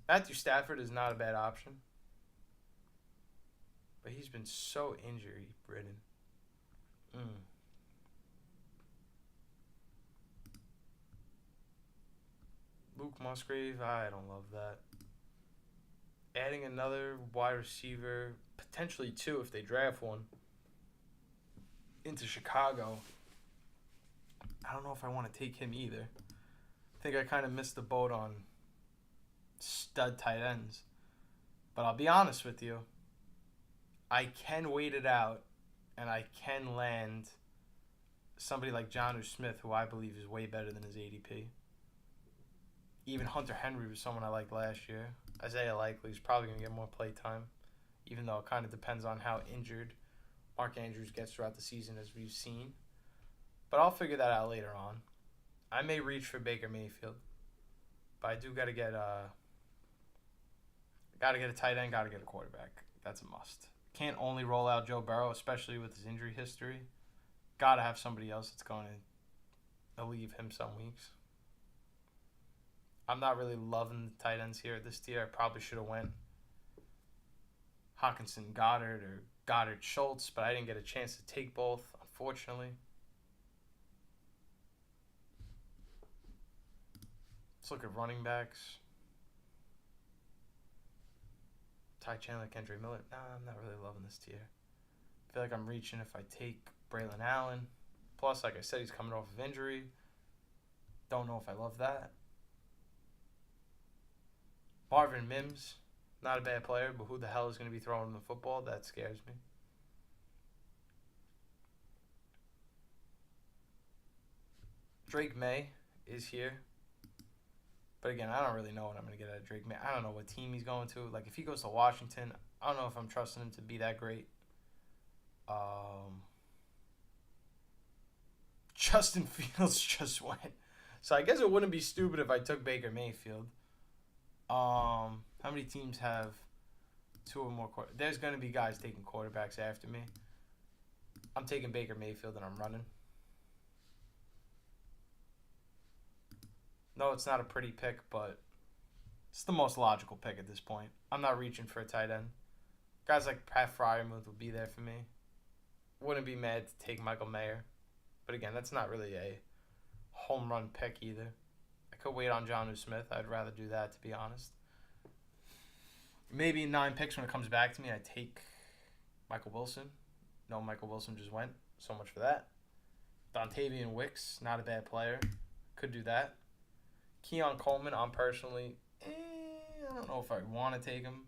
Matthew Stafford is not a bad option. But he's been so injury-ridden. Luke Musgrave, I don't love that. Adding another wide receiver, potentially 2 if they draft one, into Chicago. I don't know if I want to take him either. I think I kind of missed the boat on stud tight ends. But I'll be honest with you, I can wait it out, and I can land somebody like Jonnu Smith, who I believe is way better than his ADP. Even Hunter Henry was someone I liked last year. Isaiah Likely is probably going to get more play time, even though it kind of depends on how injured Mark Andrews gets throughout the season, as we've seen. But I'll figure that out later on. I may reach for Baker Mayfield, but I do got to get a tight end, got to get a quarterback. That's a must. Can't only roll out Joe Burrow, especially with his injury history. Got to have somebody else that's going to relieve him some weeks. I'm not really loving the tight ends here this tier. I probably should have went Hawkinson Goddard or Goddard Schultz, but I didn't get a chance to take both, unfortunately. Let's look at running backs. Ty Chandler, Kendrick Miller. Nah, I'm not really loving this tier. I feel like I'm reaching if I take Braylon Allen. Plus, like I said, he's coming off of injury. Don't know if I love that. Marvin Mims, not a bad player, but who the hell is going to be throwing the football? That scares me. Drake May is here. But again, I don't really know what I'm going to get out of Drake May. I don't know what team he's going to. Like, if he goes to Washington, I don't know if I'm trusting him to be that great. Justin Fields just went. So I guess it wouldn't be stupid if I took Baker Mayfield. How many teams have two or more quarterbacks? There's going to be guys taking quarterbacks after me. I'm taking Baker Mayfield and I'm running. No, it's not a pretty pick, but it's the most logical pick at this point. I'm not reaching for a tight end. Guys like Pat Freiermuth would be there for me. Wouldn't be mad to take Michael Mayer. But again, that's not really a home run pick either. I could wait on Jonnu Smith. I'd rather do that, to be honest. Maybe 9 picks when it comes back to me, I take Michael Wilson. No, Michael Wilson just went. So much for that. Dontavian Wicks, not a bad player. Could do that. Keon Coleman, I'm personally, I don't know if I want to take him.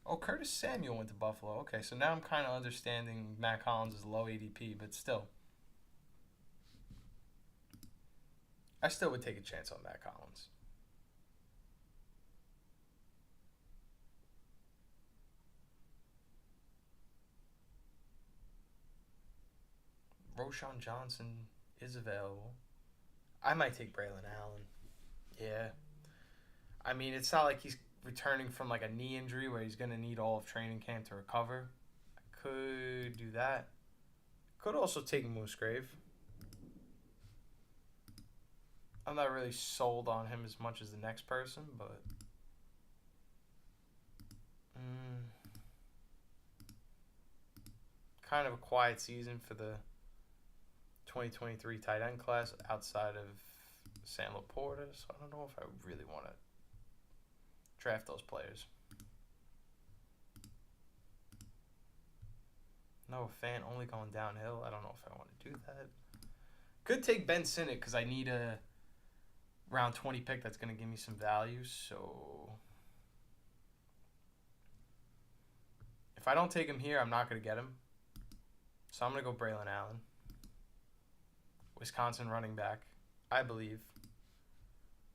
Oh, Curtis Samuel went to Buffalo. Okay, so now I'm kind of understanding Matt Collins' low ADP, but still. I still would take a chance on Matt Collins. Roshan Johnson is available. I might take Braylon Allen. Yeah. I mean, it's not like he's returning from like a knee injury where he's going to need all of training camp to recover. I could do that. Could also take Musgrave. I'm not really sold on him as much as the next person, but kind of a quiet season for the 2023 tight end class outside of Sam Laporta, so I don't know if I really want to draft those players. No, fan only going downhill. I don't know if I want to do that. Could take Ben Sinnott because I need a round 20 pick that's going to give me some value. So if I don't take him here, I'm not going to get him. So I'm going to go Braylon Allen. Wisconsin running back, I believe.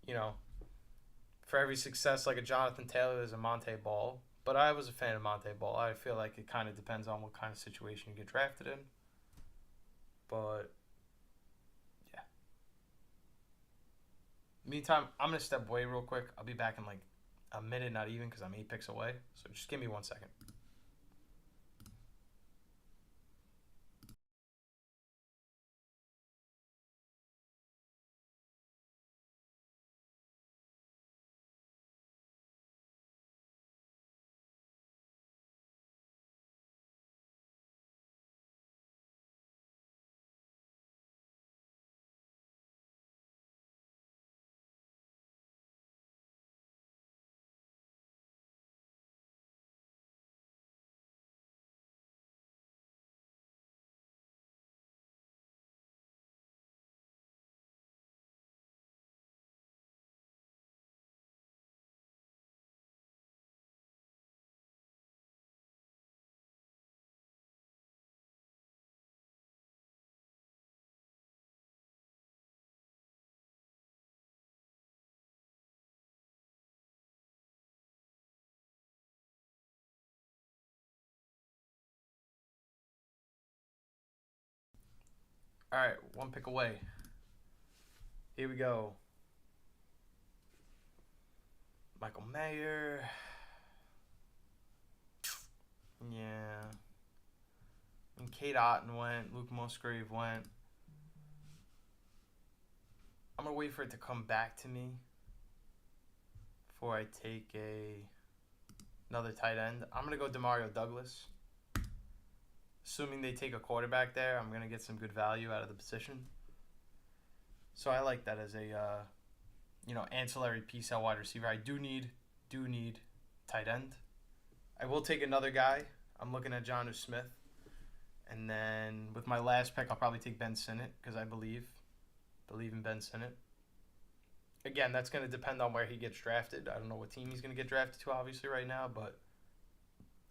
You know, for every success like a Jonathan Taylor, there's a Monte Ball. But I was a fan of Monte Ball. I feel like it kind of depends on what kind of situation you get drafted in. But, yeah. Meantime, I'm going to step away real quick. I'll be back in like a minute, not even, because I'm 8 picks away. So just give me 1 second. All right, one pick away. Here we go. Michael Mayer. Yeah. And Kate Otten went. Luke Musgrave went. I'm going to wait for it to come back to me before I take another tight end. I'm going to go Demario Douglas. Assuming they take a quarterback there, I'm going to get some good value out of the position. So I like that as a ancillary piece at wide receiver. I do need tight end. I will take another guy. I'm looking at Jonnu Smith. And then with my last pick, I'll probably take Ben Sinnott because I believe in Ben Sinnott. Again, that's going to depend on where he gets drafted. I don't know what team he's going to get drafted to, obviously, right now, but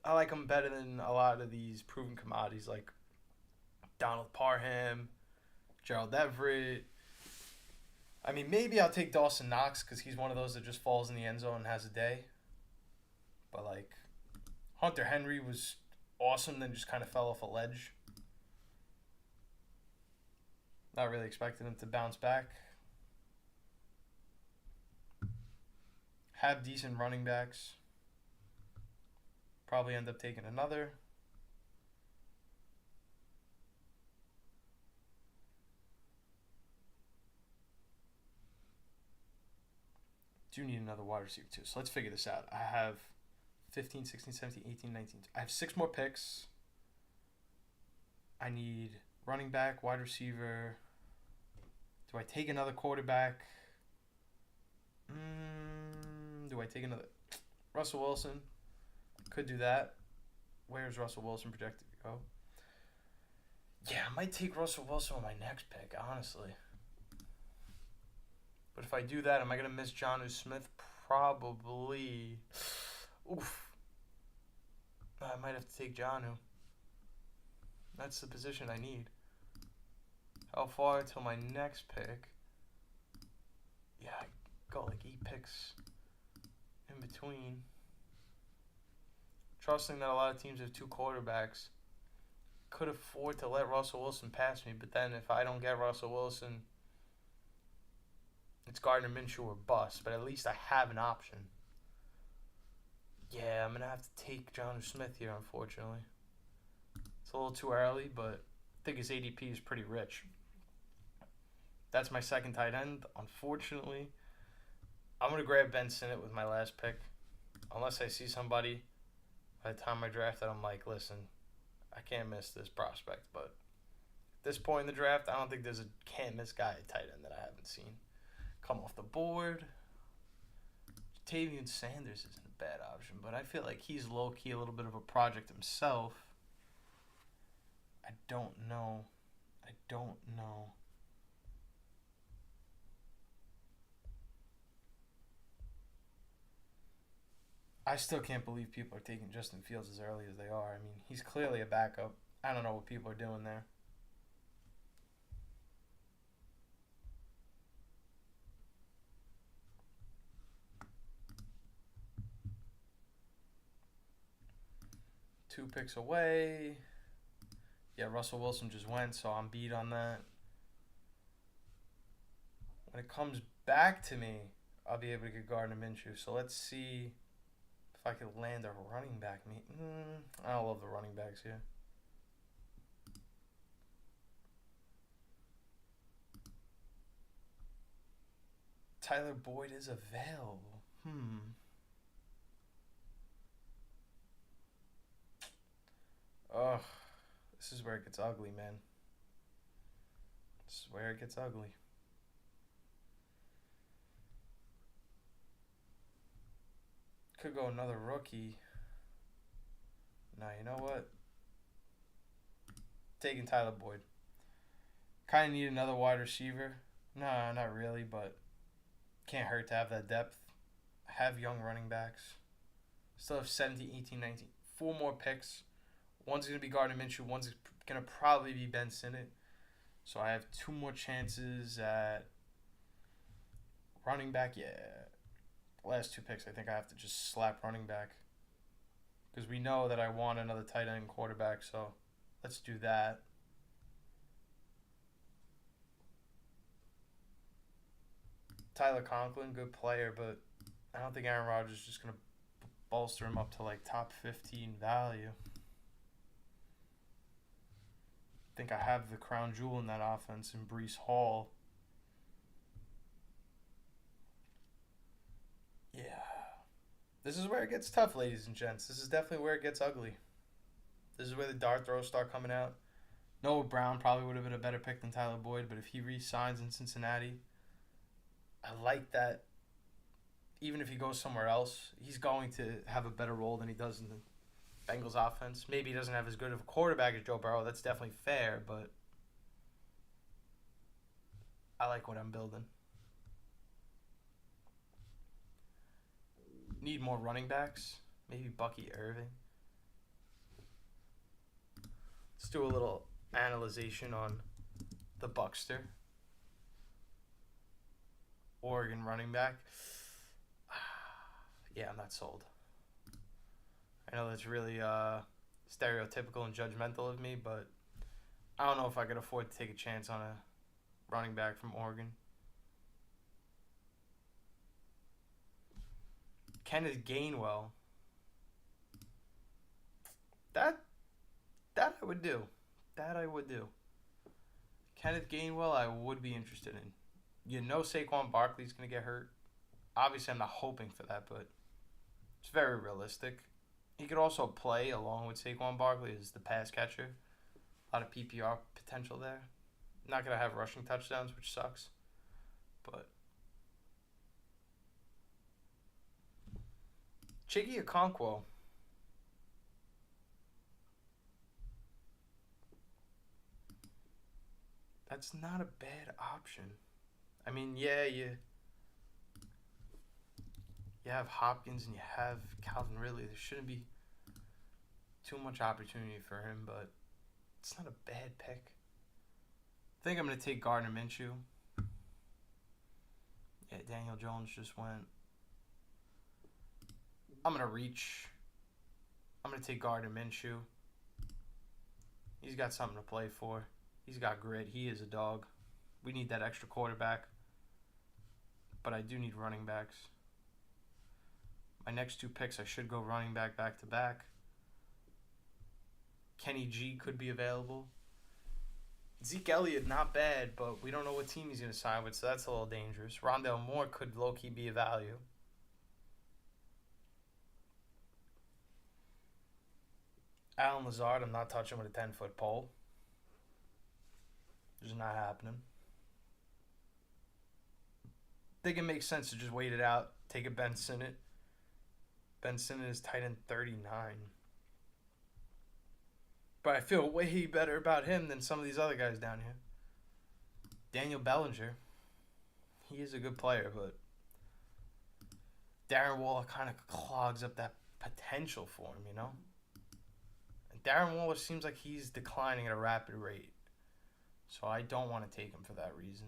I like him better than a lot of these proven commodities like Donald Parham, Gerald Everett. I mean, maybe I'll take Dawson Knox because he's one of those that just falls in the end zone and has a day. But, like, Hunter Henry was awesome, then just kind of fell off a ledge. Not really expecting him to bounce back. Have decent running backs. Probably end up taking another. Do need another wide receiver too. So let's figure this out. I have 15, 16, 17, 18, 19. I have 6 more picks. I need running back, wide receiver. Do I take another quarterback? Do I take another? Russell Wilson. Could do that. Where's Russell Wilson projected to go? Yeah, I might take Russell Wilson on my next pick, honestly. But if I do that, am I going to miss Jonnu Smith? Probably. Oof. I might have to take Jonnu. That's the position I need. How far till my next pick? Yeah, I got like 8 picks in between. Trusting that a lot of teams have 2 quarterbacks. Could afford to let Russell Wilson pass me, but then if I don't get Russell Wilson, it's Gardner Minshew or bust, but at least I have an option. Yeah, I'm going to have to take Jonnu Smith here, unfortunately. It's a little too early, but I think his ADP is pretty rich. That's my second tight end. Unfortunately, I'm going to grab Ben Sinnott with my last pick. Unless I see somebody by the time I draft that I'm like, listen, I can't miss this prospect. But at this point in the draft, I don't think there's a can't-miss guy at tight end that I haven't seen come off the board. Tavian Sanders isn't a bad option, but I feel like he's low-key a little bit of a project himself. I don't know. I still can't believe people are taking Justin Fields as early as they are. I mean, he's clearly a backup. I don't know what people are doing there. Two picks away. Yeah, Russell Wilson just went, so I'm beat on that. When it comes back to me, I'll be able to get Gardner Minshew. So let's see if I could land a running back. I don't love the running backs here. Tyler Boyd is available. Ugh. This is where it gets ugly, man. This is where it gets ugly. Could go another rookie. Nah, you know what? Taking Tyler Boyd. Kind of need another wide receiver. Nah, not really, but can't hurt to have that depth. Have young running backs. Still have 17, 18, 19. 4 more picks. One's going to be Gardner Minshew. One's going to probably be Ben Sinnott. So I have 2 more chances at running back. Yeah. Last 2 picks, I think I have to just slap running back. Because we know that I want another tight end quarterback. So let's do that. Tyler Conklin, good player, but I don't think Aaron Rodgers is just going to bolster him up to like top 15 value. I think I have the crown jewel in that offense in Breece Hall. Yeah. This is where it gets tough, ladies and gents. This is definitely where it gets ugly. This is where the dart throws start coming out. Noah Brown probably would have been a better pick than Tyler Boyd, but if he re-signs in Cincinnati, I like that. Even if he goes somewhere else, he's going to have a better role than he does in the Bengals offense. Maybe he doesn't have as good of a quarterback as Joe Burrow. That's definitely fair, but I like what I'm building. Need more running backs. Maybe Bucky Irving. Let's do a little analyzation on the Buckster. Oregon running back. Yeah, I'm not sold. I know that's really stereotypical and judgmental of me, but I don't know if I could afford to take a chance on a running back from Oregon. Kenneth Gainwell. That I would do. That I would do. Kenneth Gainwell, I would be interested in. You know Saquon Barkley's going to get hurt. Obviously, I'm not hoping for that, but it's very realistic. He could also play along with Saquon Barkley as the pass catcher. A lot of PPR potential there. Not going to have rushing touchdowns, which sucks. But Chiggy Okonkwo. That's not a bad option. I mean, yeah, you have Hopkins and you have Calvin Ridley. There shouldn't be too much opportunity for him, but it's not a bad pick. I think I'm going to take Gardner Minshew. Yeah, Daniel Jones just went. I'm going to reach. I'm going to take Gardner Minshew. He's got something to play for. He's got grit. He is a dog. We need that extra quarterback. But I do need running backs. My next two picks, I should go running back to back. Kenny G could be available. Zeke Elliott, not bad, but we don't know what team he's going to sign with, so that's a little dangerous. Rondale Moore could low-key be a value. Alan Lazard, I'm not touching with a 10-foot pole. Just not happening. I think it makes sense to just wait it out, take a Ben Sinnott. Ben Sinnott is tight end 39. But I feel way better about him than some of these other guys down here. Daniel Bellinger. He is a good player, but Darren Waller kind of clogs up that potential for him, you know? And Darren Waller seems like he's declining at a rapid rate. So I don't want to take him for that reason.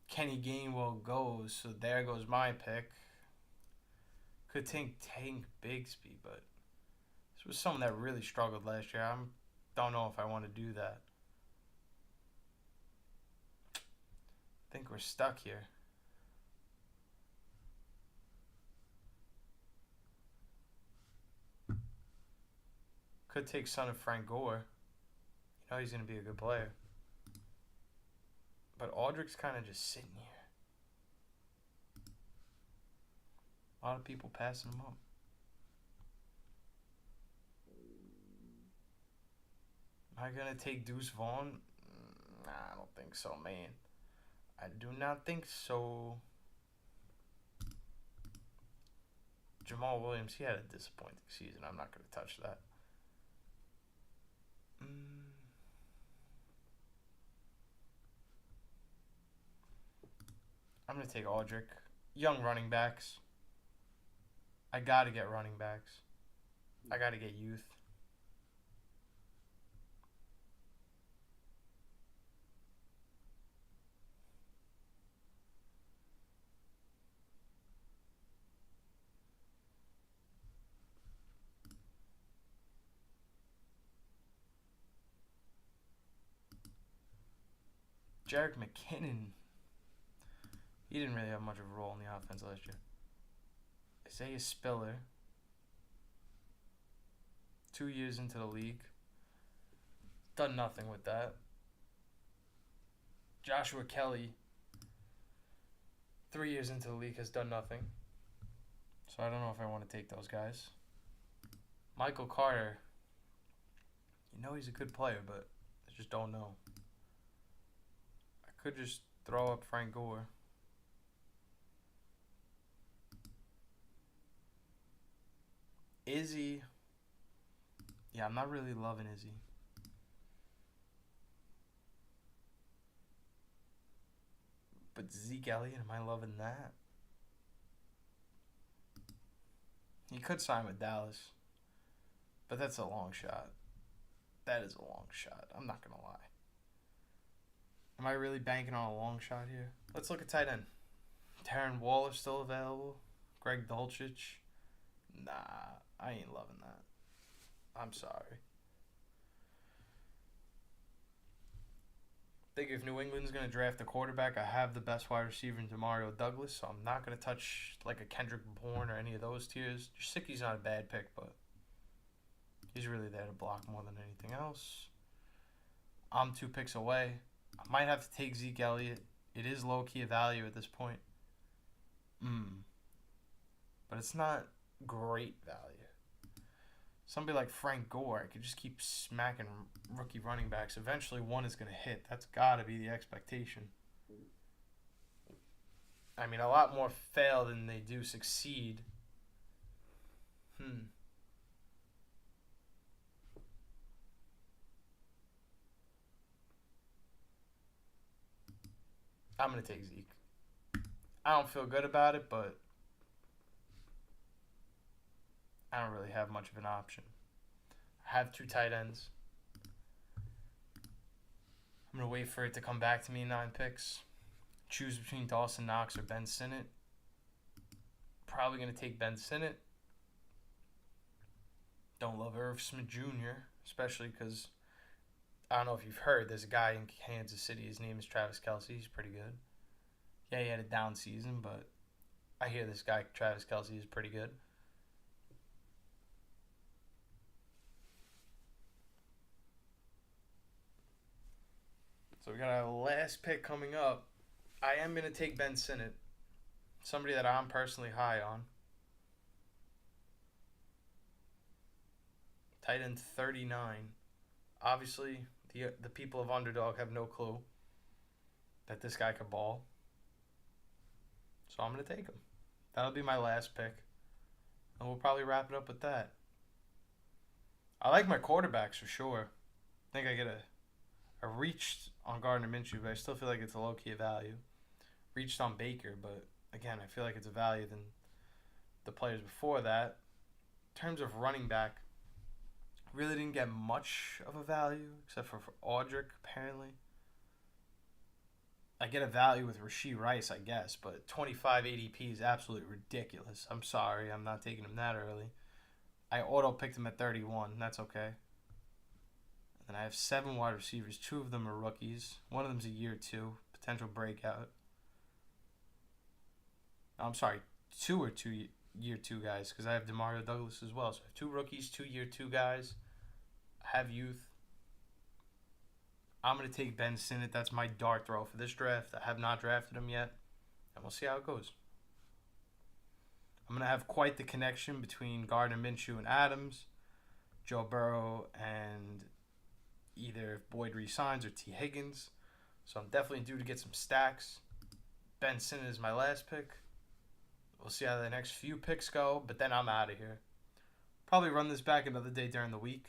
Kenny Gainwell goes, so there goes my pick. Could take Tank Bigsby, but this was someone that really struggled last year. I don't know if I want to do that. I think we're stuck here. Could take son of Frank Gore. You know he's going to be a good player. But Aldrich's kind of just sitting here. A lot of people passing him up. Am I going to take Deuce Vaughn? Nah, I don't think so, man. I do not think so. Jamal Williams, he had a disappointing season. I'm not going to touch that. I'm going to take Aldrich. Young running backs. I got to get running backs. I got to get youth. Jerick McKinnon. He didn't really have much of a role in the offense last year. Isaiah Spiller, 2 years into the league, done nothing with that. Joshua Kelly, 3 years into the league, has done nothing. So I don't know if I want to take those guys. Michael Carter, he's a good player, but I just don't know. I could just throw up Frank Gore. Izzy. Yeah, I'm not really loving Izzy. But Zeke Elliott, am I loving that? He could sign with Dallas. But that's a long shot. That is a long shot. I'm not going to lie. Am I really banking on a long shot here? Let's look at tight end. Darren Waller still available. Greg Dulcich. Nah, I ain't loving that. I'm sorry. I think if New England's going to draft a quarterback, I have the best wide receiver in Demario Douglas, so I'm not going to touch like a Kendrick Bourne or any of those tiers. Jasicki's not a bad pick, but he's really there to block more than anything else. I'm 2 picks away. I might have to take Zeke Elliott. It is low-key a value at this point. But it's not great value. Somebody like Frank Gore, I could just keep smacking rookie running backs. Eventually one is going to hit. That's got to be the expectation. I mean, a lot more fail than they do succeed. I'm going to take Zeke. I don't feel good about it, but I don't really have much of an option. I have 2 tight ends. I'm going to wait for it to come back to me in 9 picks. Choose between Dawson Knox or Ben Sinnott. Probably going to take Ben Sinnott. Don't love Irv Smith Jr., especially because I don't know if you've heard, there's a guy in Kansas City. His name is Travis Kelce. He's pretty good. Yeah, he had a down season, but I hear this guy, Travis Kelce, is pretty good. So we got our last pick coming up. I am going to take Ben Sinnott, somebody that I'm personally high on. Tight end 39. Obviously, the people of Underdog have no clue that this guy could ball. So I'm going to take him. That'll be my last pick. And we'll probably wrap it up with that. I like my quarterbacks for sure. I think I get a reached on Gardner Minshew, but I still feel like it's a low-key value. Reached on Baker, but again, I feel like it's a value than the players before that. In terms of running back, really didn't get much of a value, except for Audric, apparently. I get a value with Rashee Rice, I guess, but 25 ADP is absolutely ridiculous. I'm sorry, I'm not taking him that early. I auto-picked him at 31. That's okay. And I have 7 wide receivers. 2 of them are rookies. One of them's a year 2, potential breakout. I'm sorry, 2 are year 2 guys, because I have Demario Douglas as well. So I have 2 rookies, 2 year 2 guys. I have youth. I'm going to take Ben Sinnott. That's my dart throw for this draft. I have not drafted him yet, and we'll see how it goes. I'm going to have quite the connection between Gardner Minshew and Adams, Joe Burrow, and either Boyd resigns or T. Higgins. So I'm definitely due to get some stacks. Ben Sinnott is my last pick. We'll see how the next few picks go, but then I'm out of here. Probably run this back another day during the week.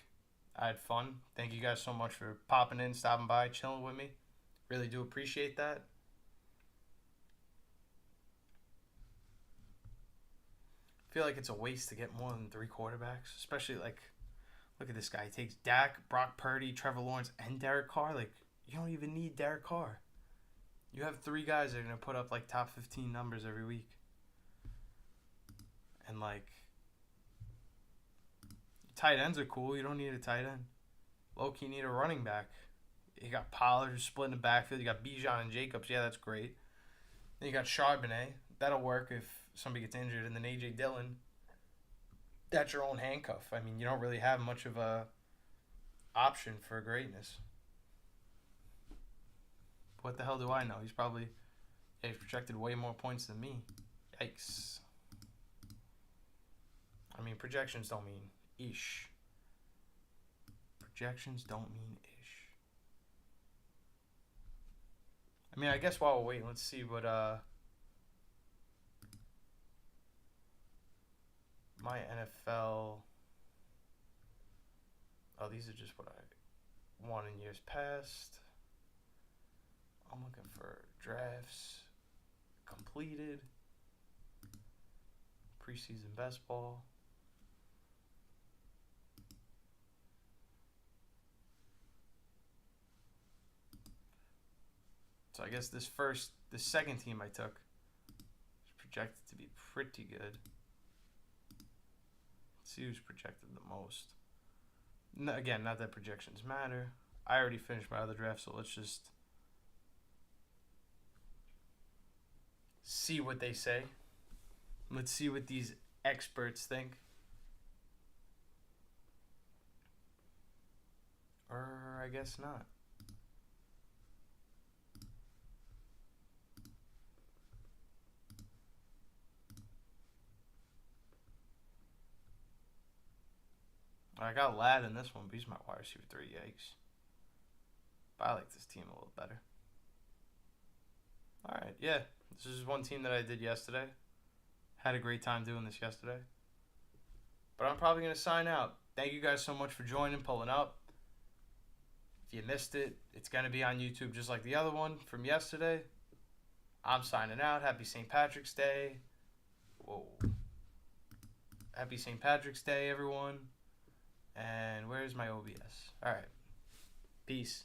I had fun. Thank you guys so much for popping in, stopping by, chilling with me. Really do appreciate that. I feel like it's a waste to get more than 3 quarterbacks, especially like, look at this guy. He takes Dak, Brock Purdy, Trevor Lawrence, and Derek Carr. Like, you don't even need Derek Carr. You have 3 guys that are going to put up like top 15 numbers every week. And like, tight ends are cool. You don't need a tight end. Low-key need a running back. You got Pollard who's splitting the backfield. You got Bijan and Jacobs. Yeah, that's great. Then you got Charbonnet. That'll work if somebody gets injured. And then A.J. Dillon. That's your own handcuff. I mean, you don't really have much of a option for greatness. What the hell do I know? He's projected way more points than me. Yikes. I mean, projections don't mean ish. Projections don't mean ish. I mean, I guess while we're waiting, let's see what my NFL. Oh, these are just what I won in years past. I'm looking for drafts completed, preseason best ball. So I guess the second team I took is projected to be pretty good. Let's see who's projected the most. No, again, not that projections matter. I already finished my other draft, so let's just see what they say. Let's see what these experts think. Or I guess not. I got Ladd in this one, but he's my wide receiver 3. Yikes. But I like this team a little better. Alright, yeah. This is one team that I did yesterday. Had a great time doing this yesterday. But I'm probably going to sign out. Thank you guys so much for joining, pulling up. If you missed it, it's going to be on YouTube just like the other one from yesterday. I'm signing out. Happy St. Patrick's Day. Whoa. Happy St. Patrick's Day, everyone. And where's my OBS? All right. Peace.